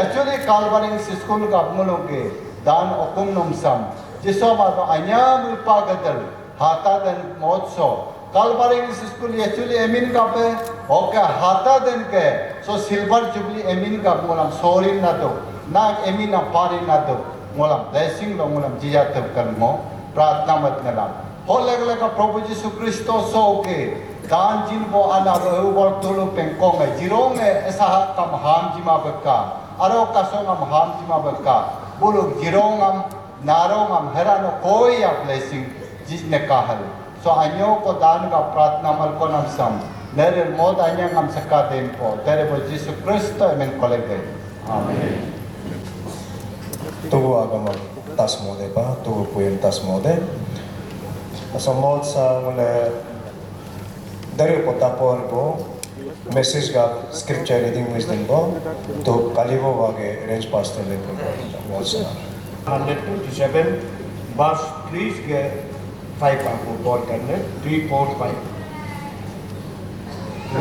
actually Calvary school ka muluge dan okum nomsam jiso ma anya mulpa gadal hata den motso Calvary school actually emin ka pe oke hata den ke so silver jubilee emin ka mulam sorin na to na emin na pari na to mulam blessing lo mulam jiya tabkan mo pratna mat nalam holegla ka Prabhu Jisu Kristo so ke dan jin bo ana bo bol tulu pengkong jirong esa kam ham jima bekka aro kasong am ham jima bekka buluk jirong am narong am herano koi ya blessing jisne kahal so anyo ko dan ka pratna mal ko nam sam nere mod anya ngam sakka den po tere bo Jisu Kristo amen kolege amen tuwa agama tas mode ba tuwa puyen tas mode asomod sa mule dari ko tapor ko message ga scripture reading wisdom ko to kalibo wage range pastor le ko was 127 verse please get 5 आपको बोल करने 3 4 5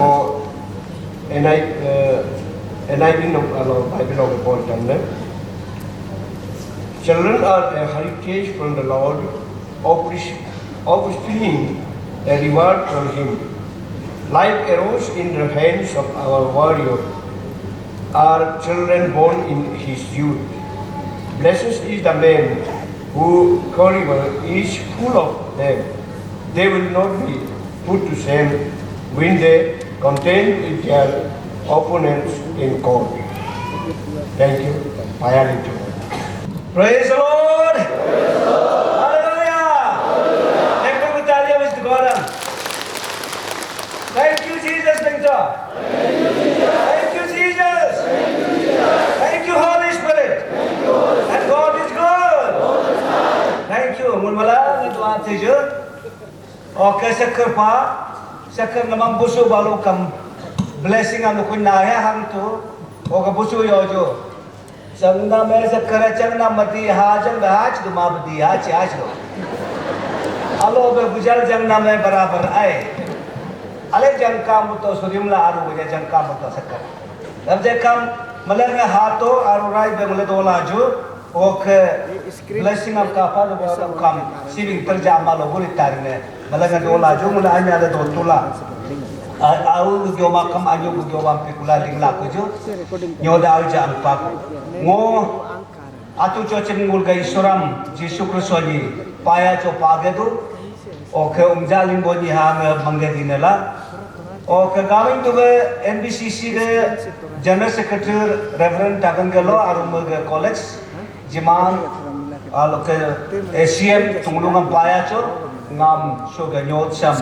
वो NIV know Bible no बोल करने Children are a heritage from the Lord, obtaining a reward from Him. Like arrows in the hands of our warrior, are children born in his youth. Blessed is the man whose quiver is full of them. They will not be put to shame when they contend with their opponents in court. Thank you. Praise the Lord! Hallelujah! Thank you, Italia, Mr. Gordon. Thank you, Jesus, Victor. Thank you, Jesus. Thank you, Holy Spirit. And God is good. Thank you. Mulmala, itu apa saja? Okay, sakar pa, sakar namang busu balu kam blessing anu kunaya hang tu, oka busu yojo. Changna में से करे चंगना मती हाजंग हाज दुमा बदी हाज हाज लो अलो बे गुजर जंगना में बराबर आए अले जंका मुतो सुरिमला आरु बजे जंका मुतो सककर तब जे कम मलर में हाथो आरु राय बे मले दोला जो ओक ब्लेसिंग ऑफ काफा दो कम सिविंग तर जामा लो बुरी तारी ने मलर में दोला जो मुले आने आले दो तुला आउ जोमा कम आजो जोमा पिकुला लिंगला को जो nyoda aja angpak ngo atu coceng ngul gai suram Jisu Kristo ni paya co pagedu oke umjaling boni hang mangedinela oke gawing tu be NBCC ge General Secretary Reverend Tagangelo arumag college jiman aloke ACM tunglungan paya co ngam suga nyot sam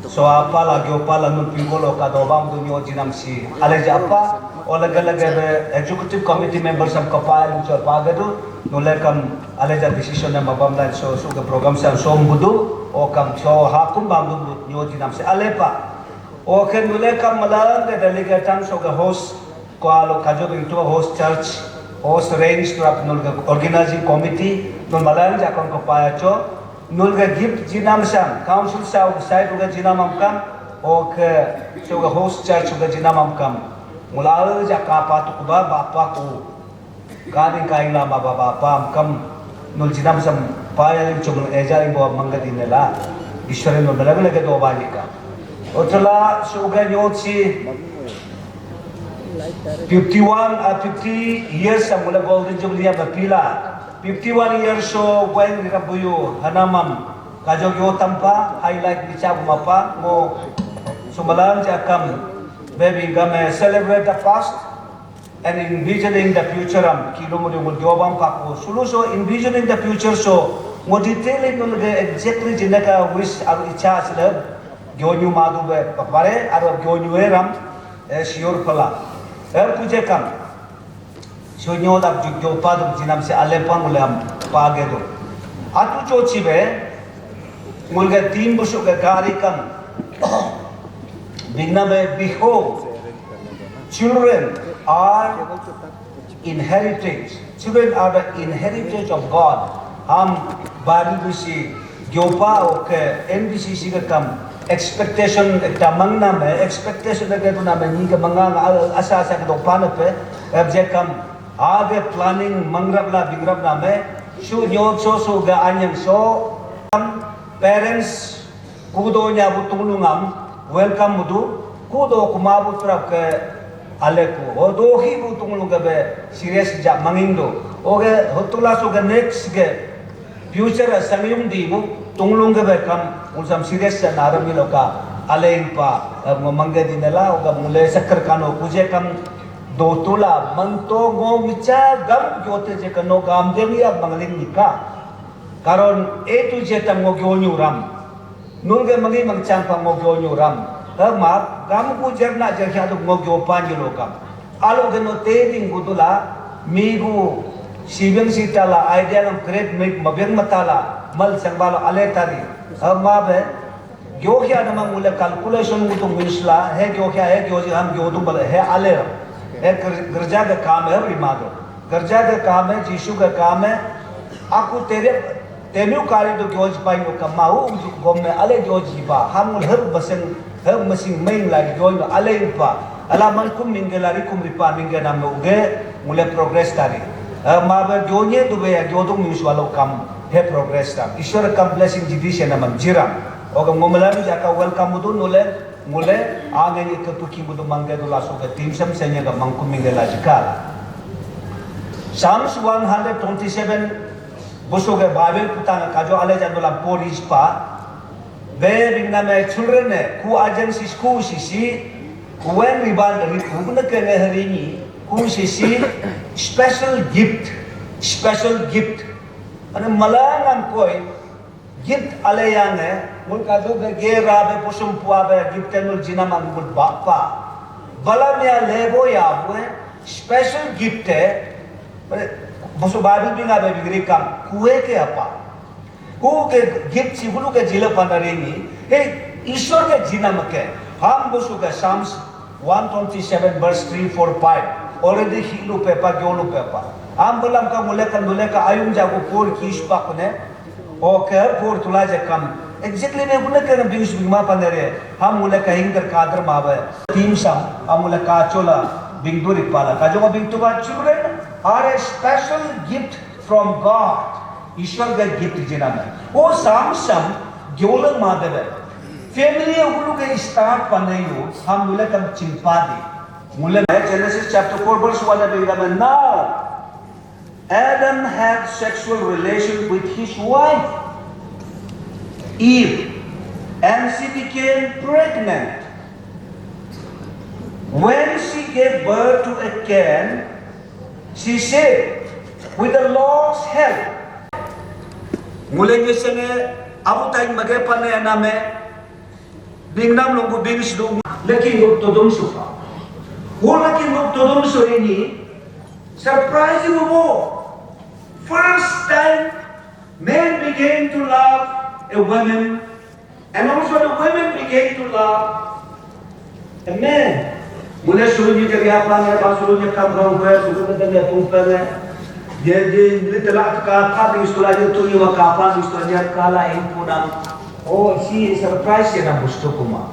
so apa lagi nun pingolo kadobam tu nyot jinam si aleja apa olaga be executive committee members sam kapal cho pagadu nulekam aleja decision na mabam dan so suga program sam som budu o kam so hakum bam du nyot jinam si alepa o ken nulekam malang de delegate tam suga host ko alo kajo into host church host range to nulga organizing committee nul malang jakon kapaya cho nulga gift jinam sam council sa side uga jinam amkam o ke suga host church uga jinam amkam mulal jakapa tu kuba bapa ku kani kain lama bapa amkam nul jinam sam paya ling chumul ejaring bo mangadi nela ishware nul balaga ke do balika otla suga nyotsi 50 years sa mula golden jubilee bapila 51 years so when Rabuyo Hanamam Kajogyo Tampa highlight di Chabumapa mo sumalan jakam baby game celebrate the past and envisioning the future kilo mo yung jobang pako suluso envisioning the future so mo detailing no exactly jinaka wish aru icha sila gyonyu madu be papare aru gyonyu eram sure pala puje kam Sonyo dak jugjo padum jinam se alepang ulam pagedo. Atu chochi be mulga team busuk ke gari kam bigna be behold children are inheritance. Children are the inheritance of God. Ham bari busi gyopa oke NBCC ke kam expectation ekta mangna me expectation ke tu na me ni ke manga asa ke do panape abje kam आगे planning मंगरबला बिगरबला में शु note so ga anyang so parents kudo nya butulungam welcome mudu kudo kumabu trap ke aleku o do hi butulung be serious ja mangindo oge hotula so ga next ge future samyum di bu tunglung be kam ulsam serious na arami loka aleng pa mangadi nela oga mule sakar kano puje kam Dotula manto go micha gam jote je kano gam demia bangling nika karon tu je tam go gyonyu ram nulge mangi mangchang pa go gyonyu ram ma gam ku jerna je kya do go gyo pan je lokam alo ge no te ding gudula migu sibeng sitala idea ng great make mabeng matala mal sangbalo aletari ma be gyo kya namang mula calculation gutung winsla he gyo kya he gyo ji ham gyo dum bal he ale गर्जा का काम है रिमादो गर्जा का काम है जीशु का काम है aku तेनु कारी तो गोज पाई नो कमाऊ उजु गोम में अले गोज हिबा हम हर बसन हर मसिंग मेन लाई गोज अले हिबा अला मन कुम मिंगलारी कुम रिपा मिंगे नाम उगे मुले प्रोग्रेस तारी माबे गोन्ये दुबे गोदुम न्यूज वालो कम है प्रोग्रेस ता ईश्वर कम ब्लेसिंग जिदिशन नमन जिरा ओग मोमलामी जाका welcome मुदु नोले mule angin itu tuki budu mangga do laso ke tim sam senya ga mangkum mingela jikala Psalms 127 buso ke Bible putang kajo ale jandola polis pa be bingna me children ne ku agency school sisi when riban ribuna ke ne harini ku sisi special gift ane malangan koi gift ale yang ne mul kado be gera be posum pua be giftenul jinamang mul bapa balamya lebo ya bue special gift hai bosu babi binga be bigri kam kuwe ke apa ku ke gift si bulu ke jila pandarini he ishwar ke jinam ke ham bosu ke Psalms 127 verse 3 4 5 already hilu pepa gyolu pepa am balam ka muleka ayum jago por kish pakne oke por tulaje kam exactly ne guna ke bingus bingma pandare ham mule kahin ter kadar mawe team sam amule ka chola bingduri pala ka jo bingtu ba children are a special gift from God ishwar ga gift jina me o sam gyolang madave family ugulu ke start panayu ham mule kam chimpadi mule Genesis chapter 4 verse 1 be now Adam had sexual relation with his wife Eve, and she became pregnant. When she gave birth to a Cain, she said, with the Lord's help, mulai kesene Abu tay magepan na name bingnam lunggu bingis dong lekin gop todong sufa. Lekin gop todong so ini surprising mo. First time men began to love a woman and also the women began to love a man. Mula suruhnya jadi apa ni? Suruhnya kamrong gue, suruhnya dia tumpeng. Jadi literal kata istilahnya tu yang apa istilahnya kala impunam. Oh, si surprise ya na gusto ko ma.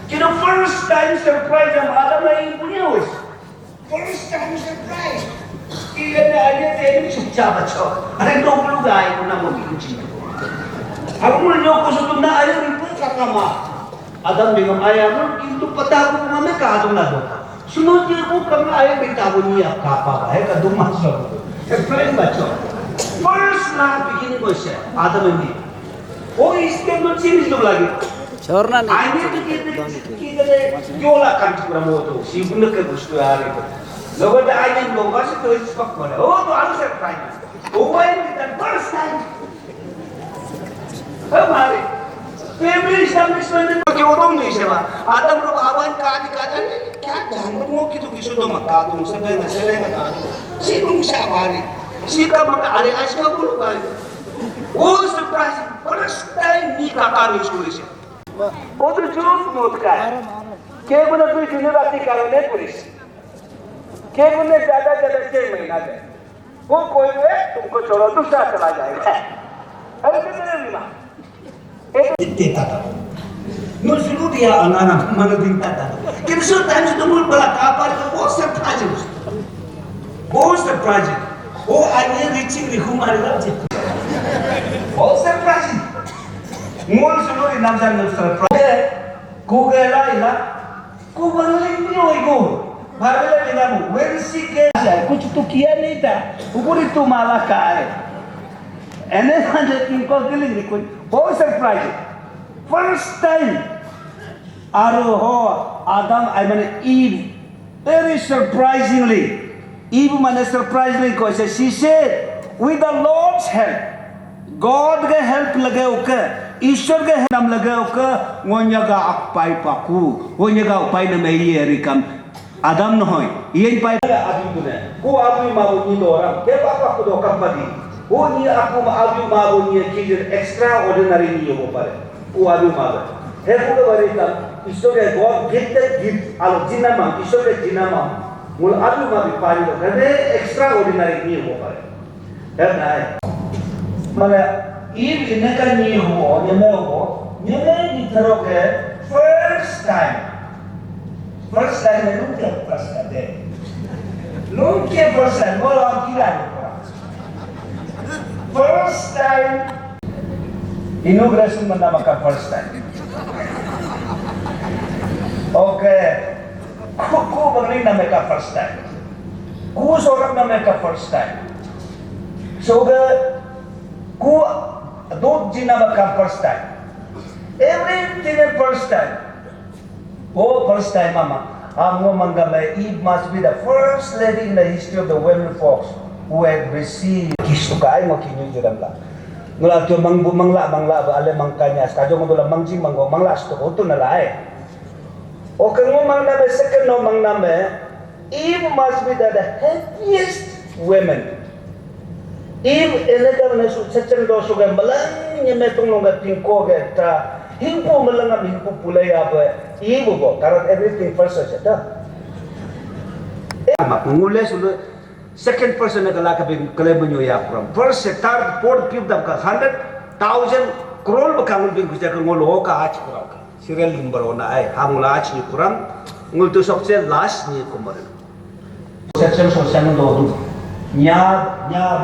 Kino first time surprise ang Adam na impunya wes. First time surprise. Iya na aja tadi suca baca. Ada dong gay ko na mo bikin. Ako mo nyo ko sa tunda ayaw rin po kakama. Adam bingam ayaw mo kinto patago ko mami kadong na do. Sunod niya ko kami ayaw bitago niya kapa ba. Kadong masok. Surprise baca. First na bikin ko siya. Adam hindi. Oh, इसके मन series लोग लगे छोड़ना नहीं आईने तो किधर क्यों ला काम चुरा मोटो सीबुन के बुश्तो यार ये लोगों ने आईने लोगों से तो इस वक्त बोले oh तो आलू surprise oh why is that first time हमारे फैमिली एस्टैब्लिशमेंट में क्यों तो नहीं सेवा आदम लोग आवाज काट क्या जानवर मो की तो किसी तो मक्का तुम सब ने चले ना सीबुन शाबारी सीका मक्का अरे आज का बोलो भाई oh surprise first time ni kakak ni sulis वो तो जुलूस मौत का है के बोले कोई जिम्मेदारी कारोने पुलिस के बोले ज्यादा 6 महीना दे वो कोई है तुमको छोड़ो दूसरा चला जाएगा अरे कितने दिन एक देता था नो शुरू दिया अनाना मन दिखता था कितने टाइम से तुम बड़ा कापर को बहुत सरप्राइजिंग वो आगे रीचिंग रिखू मारेगा बहुत सरप्राइजिंग मूल सुनो इन नाम जान सरप्राइज Google ला Google नहीं होई गो भागले बिना वो वेंसी के कुछ तो किया नहीं था ऊपर तो माला का है एने सांझे इनको गिली नहीं कोई बहुत सरप्राइज फर्स्ट टाइम आरो हो आदम आई माने ईव very surprisingly ईव माने surprisingly कोई she said with the Lord's help God के help लगे उके ईश्वर के नाम लगे उके वोन्या का अपाई पाकू वोन्या का अपाई न में ये रिकम आदम न होय ये पाई आदमी तुने वो आदमी मावो नी दोरा के पापा को दो कंपनी वो नी आपको आदमी मावो नी चीज एक्स्ट्रा ऑर्डिनरी नी हो पारे वो आदमी मावो हे को बरे का ईश्वर के God गिफ्ट आलो जिनामा ईश्वर के जिनामा मूल आदमी मावो पारी तो करे एक्स्ट्रा ऑर्डिनरी नी हो पारे है ना माने ईव इन्हें का नहीं हुआ ये मैं इधरों के first time में लोग क्या first time है लोग क्या first time वो आप क्या है first time inauguration में नाम का first time ओके को बगली नाम का first time को सोरम नाम का first time सोगे को दो जिना का first time everything is first time oh first time mama amo mangame Eve must be the first lady in the history of the women folks who had received kisukai mo kinyo judamla ngula to mangla ba ale mangkanya kajo mo dola mangjing mango mangla sto ko to nalai o kango mangname second no mangname Eve must be the happiest women Eve elega na su chachang do su ga malang nyame tung nga tingko ga ta hingpo malang am hingpo pulay aba Eve go karon everything first sa ta ma ngule su second person na kala ka bin claim nyo ya from first third fourth fifth ka 100,000 crore ba kang bin kuja ka ngolo ka ach kurang ka serial number na ai hamula ach ni kurang ngul to सबसे last ni kumar section so sang do nya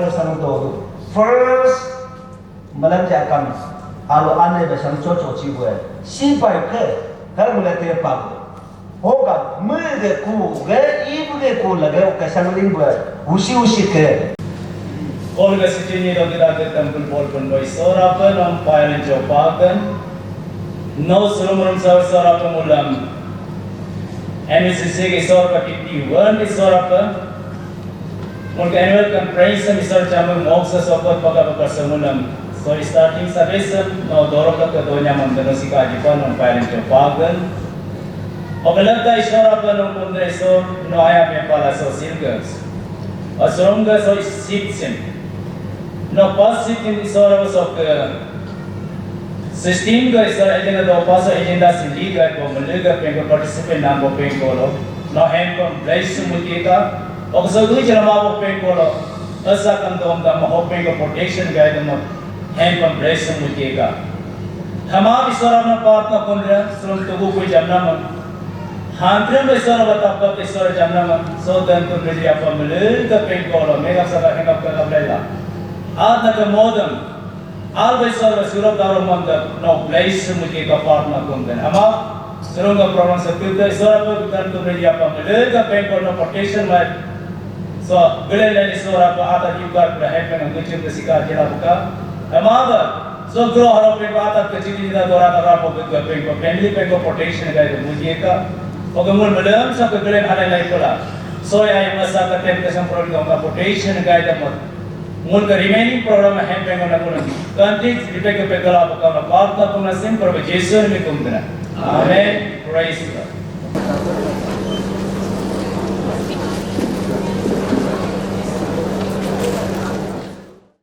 be sang do first malam ja kam alo ane be sang cho chi bo si pai ke har mula te pa hoga me de ku ge I de ku lage ka sang ling bo usi ke Olga sitini do kita ke temple bol pun boy sora pa ram paile jo pakan no surum sora pa mulam NBCC के सौर का 51 इस सौर पर उनके annual conference में sir चामंग मॉक्स सौर पर पका समूलम So starting service no dorong ke donya mandano sika jipan on parent pagan. Ogalata ishara pan on so no aya me pala so sirgas. Asrunga so sitsim. No pas sitin ishara so system ga ishara agenda do pas agenda sindi ga ko malega pengo participate nambo pengo lo. No hand from place mutieka. Ogso gui jalama bo pengo lo. Asa kan dom da mo pengo protection ga demo. hand from blessing mutiega hamam iswara na partna kundra srum tugu koi jamna hantrem iswara batapka iswara jamna so dan tu biji apa melil ka pengkolo mega sala hengap ka kablela adna ka modam al iswara surab daro manda no blessing mutiega partna kundra ama srum ka program sakta iswara dan tu biji apa melil ka pengkolo protection mai so gele iswara pa ata yugar pra head में कुछ सिखा दिया बुका Amada, so grow haro pe bata kecil kita dora tara po pe family pe ko protection ga itu mujie ka oke mul melam sa kegelen hale lai pola so ya masa ka tem kesam program ka protection ga itu mul ka remaining program hand pe na mul kanti ripe ke pe kala ka na partner ko na sim पर Jason में कुंदना amen praise God